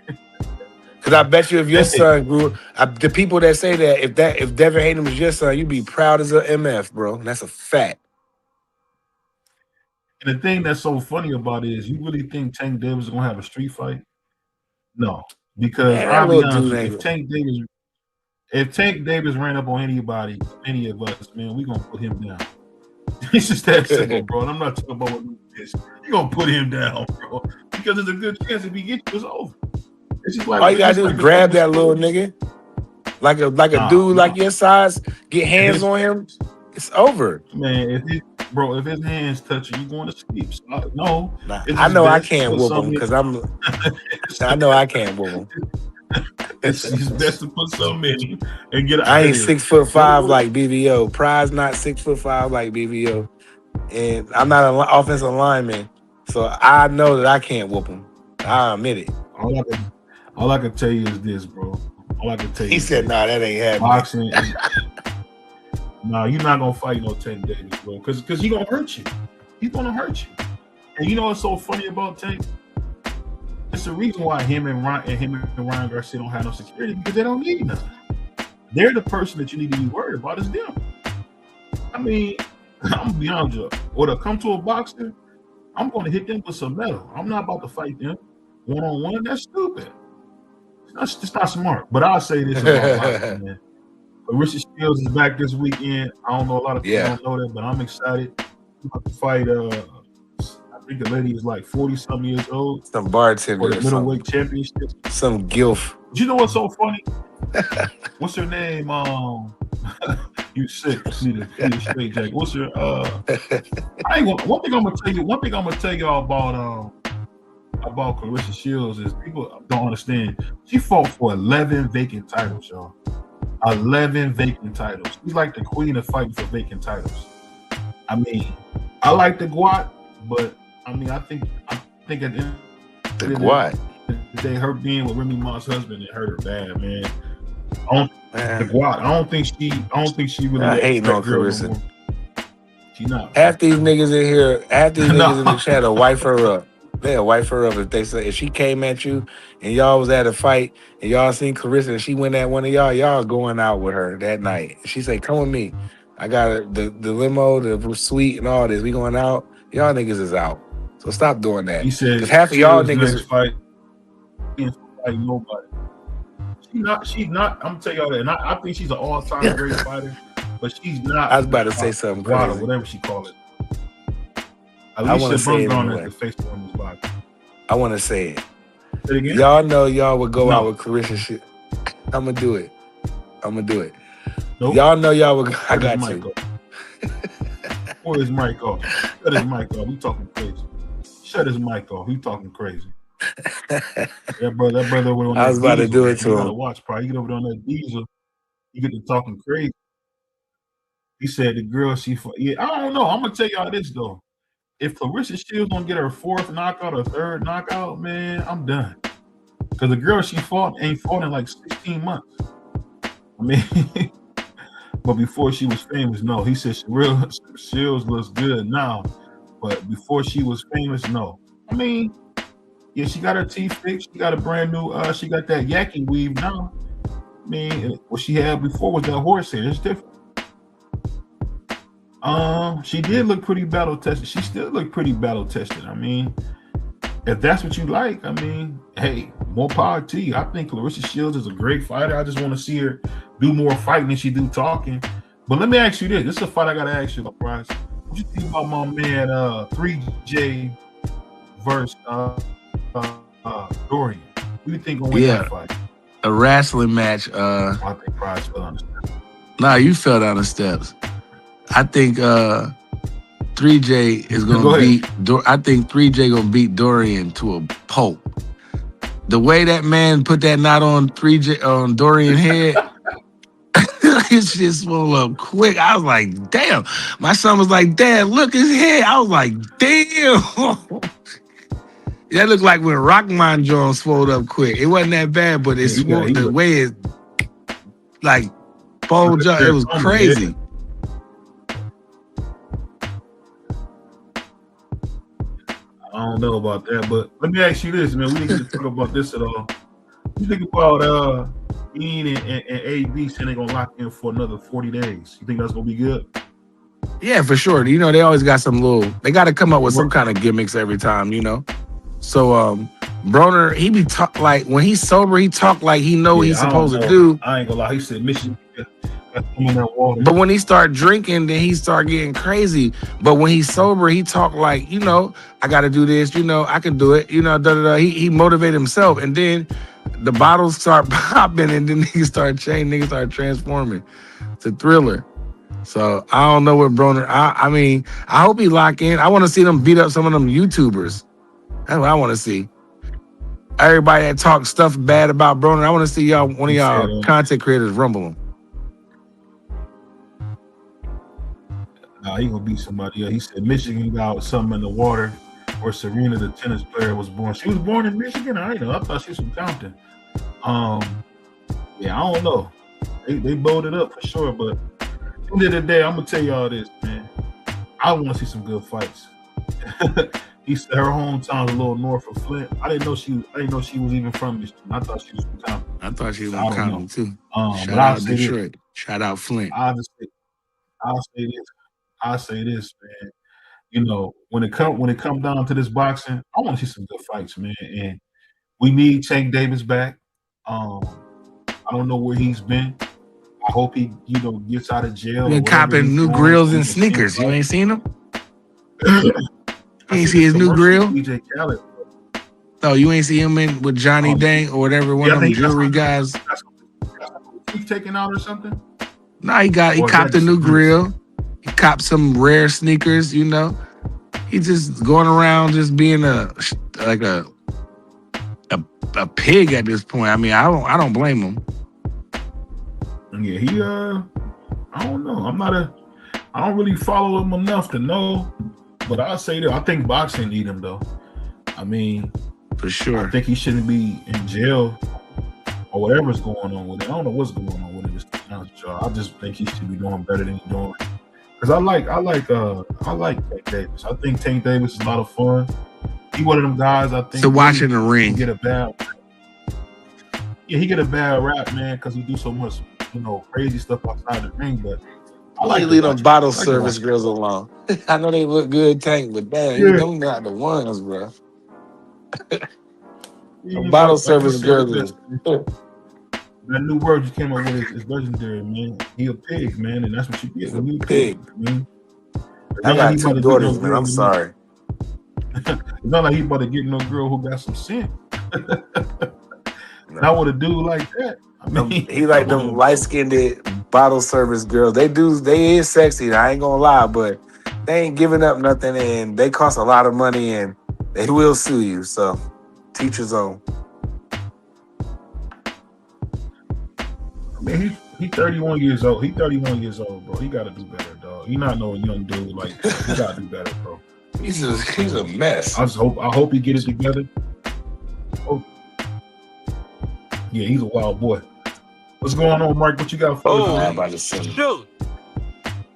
Because I bet you if your son grew the people that say that, if Devin Haney was your son, you'd be proud as a MF, bro. That's a fact. And the thing that's so funny about it is, you really think Tank Davis is going to have a street fight? No. Because I'll be honest, if Tank Davis ran up on anybody, any of us, man, we're going to put him down. It's just that simple, bro. And I'm not talking about what it is. You're going to put him down, bro. Because there's a good chance if he gets you, it's over. It's just like, all you got to do is grab that little nigga. Like a dude like your size, get hands on him, it's over. Man, if his hands touch you, you're going to sleep. So, no. I know I can't whoop him because I know I can't whoop him. It's best to put something in and get out. I ain't 6'5" like BVO. Prize not 6'5" like BVO. And I'm not an offensive lineman. So I know that I can't whoop him. I admit it. All I can tell you is this, bro. All I can tell you. He said, "Nah, that ain't happening." Boxing. Nah, you're not gonna fight no Tank Davis, bro. Because he's gonna hurt you. He's gonna hurt you. And you know what's so funny about Tank? It's the reason why him and Ryan Garcia don't have no security, because they don't need nothing. They're the person that you need to be worried about is them. I mean, I'm gonna be honest with you. Or to come to a boxer, I'm gonna hit them with some metal. I'm not about to fight them one-on-one. That's stupid. It's not smart. But I'll say this about boxing, man. Richard Shields is back this weekend. I don't know a lot of people don't know that, but I'm excited. I'm about to fight I think the lady is like 40-something years old. Some bartender. For the middleweight championship. Some gilf. You know what's so funny? What's her name? You sick. You need a straight jack. What's her one thing I'm gonna tell y'all about Clarissa Shields is people don't understand. She fought for 11 vacant titles, y'all. 11 vacant titles. She's like the queen of fighting for vacant titles. I mean, I like the Guat, but I mean, I think at the end the Guat. They her being with Remy Ma's husband, it hurt her bad, man. The Guat. I don't think she really. I hate no Clarissa. She not. Half these niggas in here, in the chat will wife her up. They'll wife her up if she came at you and y'all was at a fight and y'all seen Clarissa and she went at one of y'all going out with her that night. She said, "Come with me. I got the limo, the suite, and all this. We going out. Y'all niggas is out. So stop doing that." He said, half of y'all niggas fight nobody. She's not. I'm gonna tell y'all that. And I think she's an all-time great fighter, but she's not. I was about to say something crazy. Whatever she call it. I want to say it anyway. I want to say it. Y'all know y'all would go out with Clarissa shit. I'm gonna do it. Nope. Y'all know y'all would. I got you. Pour his mic off. Shut his mic off. We talking crazy. Shut his mic off. We talking crazy. That brother. I was about to do it to him. Watch, probably you get over on that diesel. You get to talking crazy. He said the girl I don't know. I'm gonna tell y'all this though. If Clarissa Shields don't get her 4th knockout or 3rd knockout, man, I'm done. Because the girl she fought ain't fought in like 16 months. I mean, but before she was famous, no. He said Shields looks good now, but before she was famous, no. I mean, yeah, she got her teeth fixed. She got a brand new. She got that yaki weave now. I mean, what she had before was that horse hair. It's different. She did look pretty battle tested. She still look pretty battle tested. I mean, if that's what you like, I mean, hey, more power to you. I think Clarissa Shields is a great fighter. I just want to see her do more fighting than she do talking. But let me ask you this. This is a fight I got to ask you, Bryce. What you think about my man 3J versus Dorian? What do you think gonna win that fight? A wrestling match. I think Bryce fell down the steps. Nah, you fell down the steps. I think 3J is gonna beat. I think 3J gonna beat Dorian to a pulp. The way that man put that knot on 3J on Dorian's head, his shit swelled up quick. I was like, damn. My son was like, Dad, look his head. I was like, damn. That looked like when Rockman Jones swelled up quick. It wasn't that bad, but it swelled the way it like bulged up. It was crazy. I don't know about that, but let me ask you this, man. We didn't talk about this at all. You think about Ian and AB saying they're gonna lock in for another 40 days. You think that's gonna be good? Yeah, for sure. You know, they always got some they gotta come up with some kind of gimmicks every time, you know. So Broner, he be like when he's sober, he talk like he know what he's supposed to do. I ain't gonna lie, he said Michigan in that water. But when he start drinking, then he start getting crazy. But when he's sober, he talk like, you know, I gotta do this, you know, I can do it, you know, He motivate himself, and then the bottles start popping, and then niggas start transforming to Thriller. So I don't know what Broner. I mean, I hope he lock in. I want to see them beat up some of them YouTubers. That's what I want to see. Everybody that talk stuff bad about Broner, I want to see one of y'all content creators rumble him. Nah, he gonna beat somebody else. He said Michigan got something in the water where Serena, the tennis player, was born. She was born in Michigan? I didn't know. I thought she was from Compton. Yeah, I don't know. They bowled it up for sure, but at the end of the day, I'm gonna tell y'all this, man. I want to see some good fights. He said her hometown's a little north of Flint. I didn't know she was even from Michigan. I thought she was from Compton. I thought she was from Compton too. Shout out Detroit. Shout out Flint. I'll say this, man. You know, when it come down to this boxing, I want to see some good fights, man. And we need Tank Davis back. I don't know where he's been. I hope he, gets out of jail. Been copping new grills and sneakers. You ain't seen him? You ain't see his new grill? DJ Khaled. Oh, you ain't see him with Johnny Dang or whatever, one of them jewelry guys? He's taking out or something? No, he copped a new grill. He copped some rare sneakers, you know. He just going around just being a pig at this point. I mean, I don't blame him. Yeah, I don't know. I don't really follow him enough to know, but I'll say that I think boxing need him though. I mean, for sure. I think he shouldn't be in jail or whatever's going on with it. I don't know what's going on with it. I just think he should be doing better than he's doing. Because I like Tank Davis. I think Tank Davis is a lot of fun. He one of them guys I think to watch in the ring. He get a bad rap, man, because he do so much, crazy stuff outside the ring. But I like leave them bottle service girls alone. I know they look good, Tank, but damn, them not the ones, bro. Bottle service girls. That new word you came up with is legendary, man. He a pig, man, and that's what you get. He's a pig, man. I got two daughters, man. I'm sorry. It's not like he about to get no girl who got some sense. Not with a dude like that. I mean, he like them light-skinned bottle service girls. They is sexy. I ain't gonna lie, but they ain't giving up nothing, and they cost a lot of money, and they will sue you. So, teacher's own. Man, he's 31 years old. He's 31 years old, bro. He got to do better, dog. He not no young dude like that. He got to do better, bro. He's a mess. I hope he get it together. Oh. Yeah, he's a wild boy. What's going on, Mark? What you got for us? I'm about to say. Shoot.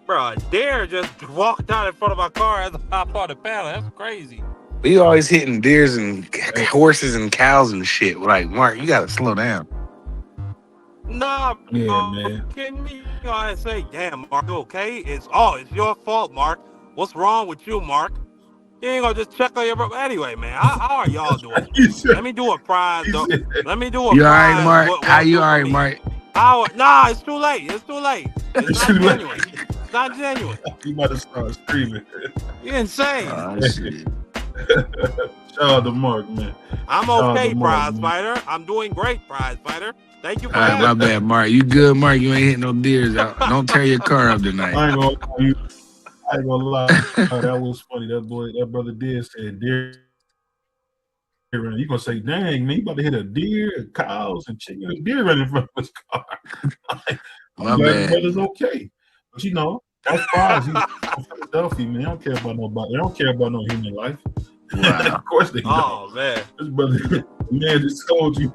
Bro, a deer just walked out in front of my car as I hopped on the panel. That's crazy. We always hitting deers and horses and cows and shit. Like, Mark, you gotta slow down. Nah, Yeah, bro, man. kidding me? You know, I say, damn, Mark, you okay? It's your fault, Mark. What's wrong with you, Mark? You ain't gonna just check on your bro. Anyway, man, how are y'all doing? Let me do a prize. Let me do a prize. You all right, Mark? How you all right, Mark? Nah, it's too late. It's too late. It's not too late. genuine. It's not genuine. You about to start screaming. You're insane. Shit. Shout out to Mark, man. I'm okay, prize fighter. I'm doing great, prize fighter. Thank you for All right, having my me. bad, Mark. You good, Mark? You ain't hitting no deers out. Don't tear your car up tonight. I ain't gonna lie. That was funny. That brother did say deer. You gonna say, dang, man, you about to hit a deer, cows, and chickens, deer running in front of his car. My glad bad. brother's okay. But you know, that's prize. He's from Philadelphia, man. They don't care about nobody. They don't care about no human life. Wow. Of course they don't. Oh man. This brother, the man just told you.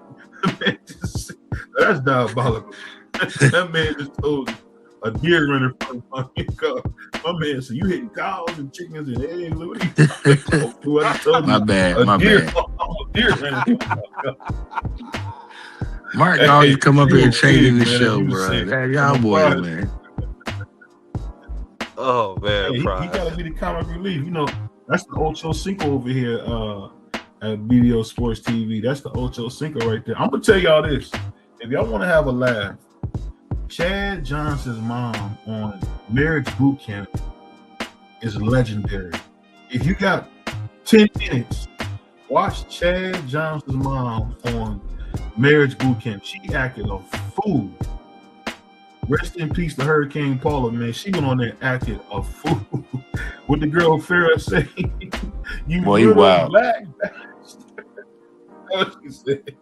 That's diabolical. That man just told you a deer running from my car. My man said, you hitting cows and chickens and eggs. My bad. My bad. A deer running from my car. Mark always come up here and changing the man, show, he was bro. saying, That y'all boys, man. Oh man, He gotta be the comic relief. You know, that's the Ocho Cinco over here at BDO Sports TV. That's the Ocho Cinco right there. I'm gonna tell y'all this. If y'all want to have a laugh, Chad Johnson's mom on Marriage Boot Camp is legendary. If you got 10 minutes, watch Chad Johnson's mom on Marriage Boot Camp. She acted a fool. Rest in peace to Hurricane Paula, man. She went on there acting a fool. What the girl Farrah say? You Boy, you wild. Black bastard. That's what she said.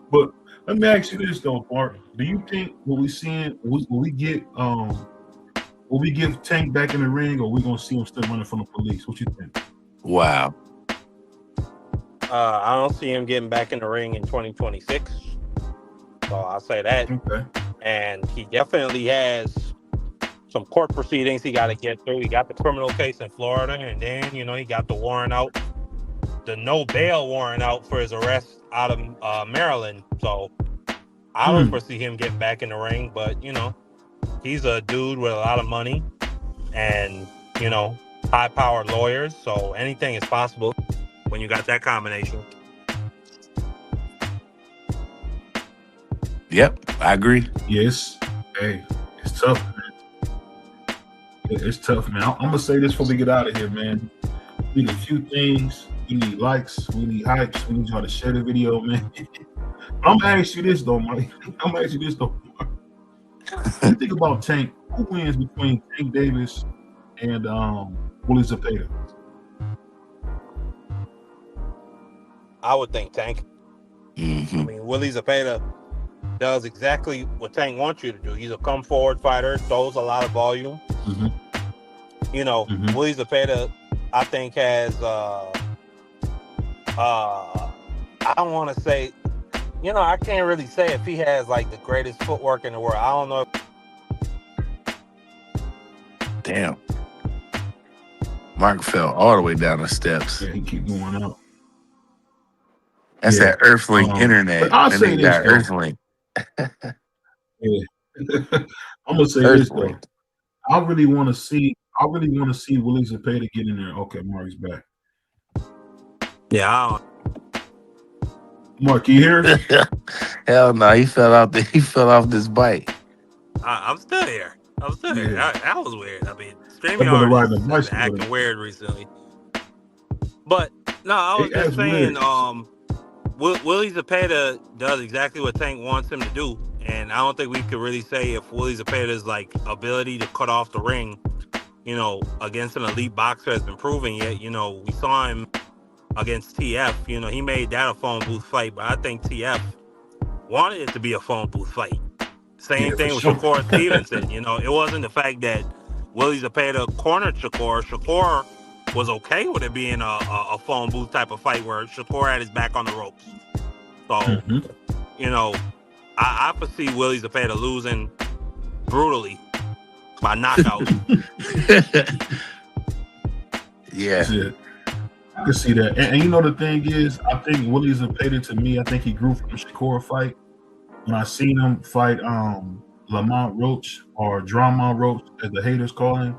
But let me ask you this though, Bart. Do you think will we give Tank back in the ring, or we gonna see him still running from the police? What you think? Wow. I don't see him getting back in the ring in 2026. So I'll say that. Okay. And he definitely has some court proceedings he got to get through. He got the criminal case in Florida, and then he got the warrant out, the no bail warrant out for his arrest out of Maryland. So I don't foresee him getting back in the ring, but he's a dude with a lot of money and high-powered lawyers. So anything is possible when you got that combination. Yep, I agree. Yes. Hey, it's tough, man. It's tough, man. I'm gonna say this before we get out of here, man. We need a few things. We need likes. We need hypes. We need y'all to share the video, man. I'm gonna ask you this though, Mike. What do you think about Tank? Who wins between Tank Davis and Willie Zepeda? I would think Tank. Mm-hmm. I mean, Willie Zepeda does exactly what Tank wants you to do. He's a come forward fighter, throws a lot of volume. Mm-hmm. Willie Zepeda, I think, has I don't want to say, I can't really say if he has like the greatest footwork in the world. I don't know. Damn. Mark fell all the way down the steps. Yeah, he keep going up. That's that Earthlink internet. But I'll say this, that though. Earthlink. Yeah. I'm gonna say this though. I really want to see Willie Zepeda get in there. Okay, Mark's back. Yeah, I don't. Mark, you hear? Hell no, he fell off this bike. I'm still here. Here. That was weird. I mean, streaming That brother riding a artists bicycle. acting weird recently. But no, I was Hey, just that's saying, weird. Willie Zepeda does exactly what Tank wants him to do, and I don't think we could really say if Willie Zepeda's like ability to cut off the ring, against an elite boxer has been proven yet. We saw him against TF. He made that a phone booth fight, but I think TF wanted it to be a phone booth fight. Same thing with Shakur Stevenson. It wasn't the fact that Willie Zepeda cornered Shakur. Shakur was okay with it being a phone booth type of fight where Shakur had his back on the ropes. So, I foresee Willie Zepeda losing brutally by knockout. Yeah. I can see that. And you know the thing is, I think Willie Zepeda, to me, I think he grew from the Shakur fight. When I seen him fight Lamont Roach or Dramont Roach, as the haters call him,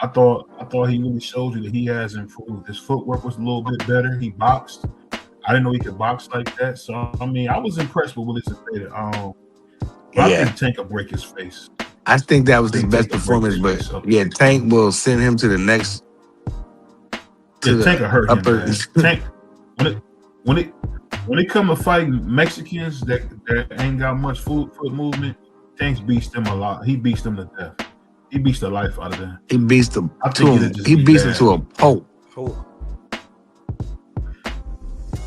I thought he really showed you that he has improved. His footwork was a little bit better. He boxed. I didn't know he could box like that. So I mean, I was impressed with Willie Zepeda. But I think Tank will break his face. I think that was his best performance, but yeah, Tank will send him to the next. Tank will hurt him. Tank, when it come to fighting Mexicans that ain't got much foot movement, Tank beats them a lot. He beats them to death. He beats the life out of them. He beats them He beats them to a pulp.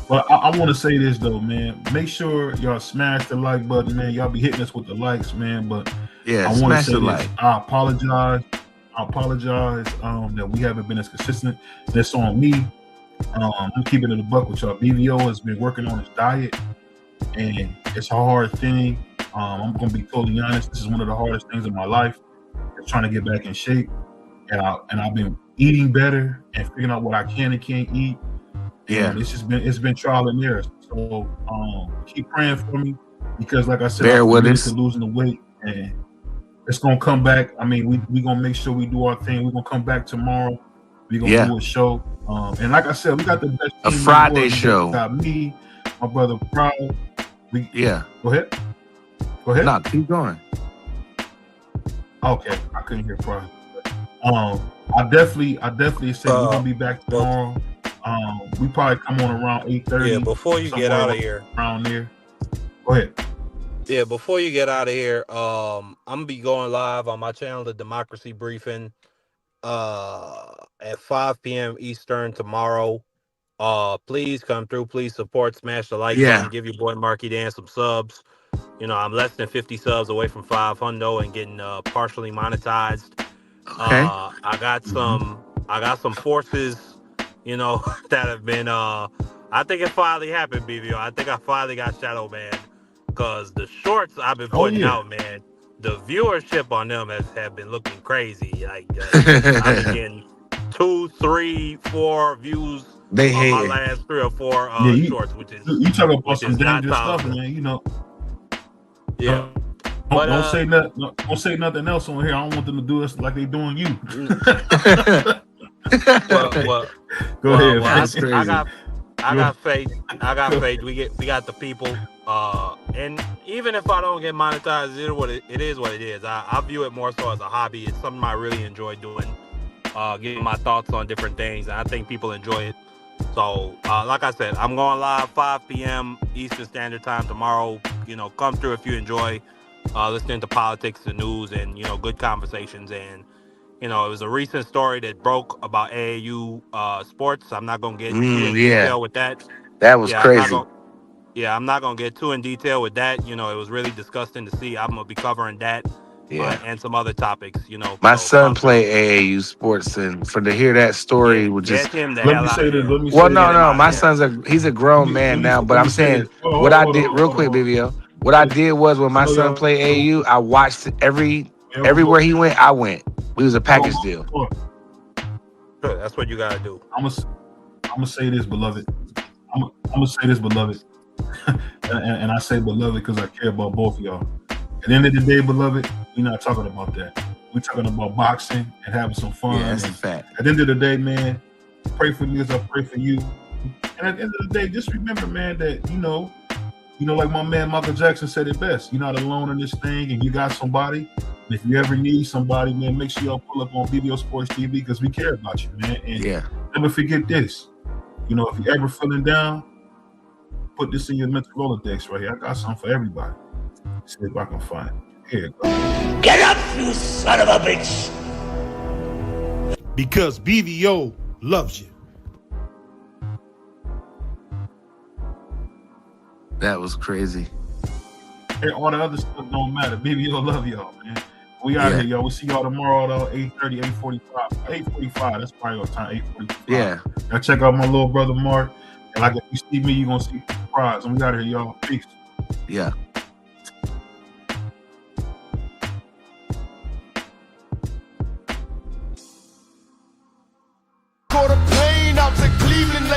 But I want to say this though, man. Make sure y'all smash the like button, man. Y'all be hitting us with the likes, man. But yeah, I want to say the this. like. I apologize that we haven't been as consistent. That's on me. I'm keeping it a buck with y'all. BVO has been working on his diet, and it's a hard thing. I'm gonna be totally honest. This is one of the hardest things in my life. It's trying to get back in shape, and I've been eating better and figuring out what I can and can't eat. Yeah, and it's been trial and error. So keep praying for me, because like I said, bear I'm with committed us. to losing the weight, and it's gonna come back. I mean, we gonna make sure we do our thing. We're gonna come back tomorrow. We're gonna do a show. And like I said, we got the best a Friday show. We got me, my brother Proud. Go ahead. No, keep going. Okay, I couldn't hear Proud. I definitely say we're gonna be back tomorrow. We probably come on around 8:30. Yeah, before you get out of here. Around there. Go ahead. Yeah, before you get out of here, I'm gonna be going live on my channel, The Democracy Briefing, at 5 p.m. Eastern tomorrow. Please come through. Please support. Smash the like button. Give your boy Marky Dan some subs. You know, I'm less than 50 subs away from 500 and getting partially monetized. Okay. I got some forces, you know, that have been. I think it finally happened, BBO. I think I finally got shadow banned, because the shorts I've been putting out, man, the viewership on them have been looking crazy. Like I've been getting 2, 3, 4 views on my last 3 or 4 shorts, which is you talk about some dangerous stuff, man. You know. Yeah. Don't say nothing. Don't say nothing else on here. I don't want them to do us like they doing you. Go ahead. I got faith. We got the people. And even if I don't get monetized, it is what it is. I view it more so as a hobby. It's something I really enjoy doing. Giving my thoughts on different things, and I think people enjoy it. So, like I said, I'm going live 5 p.m. Eastern Standard Time tomorrow. You know, come through if you enjoy listening to politics and news and, you know, good conversations. And, you know, it was a recent story that broke about AAU sports. I'm not going to get too in detail with that. That was crazy. I'm not going to get too in detail with that. You know, it was really disgusting to see. I'm going to be covering that. And some other topics, you know. My son played AAU sports, and to hear that story would just. Let me say this. No. My son's he's a grown man now, but I'm saying what I did real quick, BBO. What I did was when my son played AAU, I watched everywhere he went. I went. We was a package deal. Sure, that's what you gotta do. I'm gonna say this, beloved. I'm gonna say this, beloved, and I say beloved because I care about both of y'all. At the end of the day, beloved, we're not talking about that. We're talking about boxing and having some fun. Yeah, that's a fact. At the end of the day, man, pray for me as I pray for you. And at the end of the day, just remember, man, that you know, like my man Michael Jackson said it best. You're not alone in this thing, and you got somebody. And if you ever need somebody, man, make sure y'all pull up on BBO Sports TV because we care about you, man. And never forget this. You know, if you're ever feeling down, put this in your mental Rolodex right here. I got something for everybody. See if I can find it. Here you go. Get up, you son of a bitch! Because BVO loves you. That was crazy. Hey, all the other stuff don't matter. BVO love y'all, man. We out here, y'all. We'll see y'all tomorrow at 8:30, 8:45. 8:45. That's probably our time. 8:45. Yeah. Now check out my little brother Mark. And like if you see me, you're gonna see the surprise. And we out here, y'all. Peace. Yeah.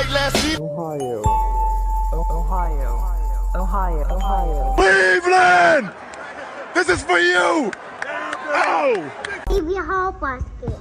late last season. Ohio. Cleveland! This is for you! Oh! Leave your whole basket.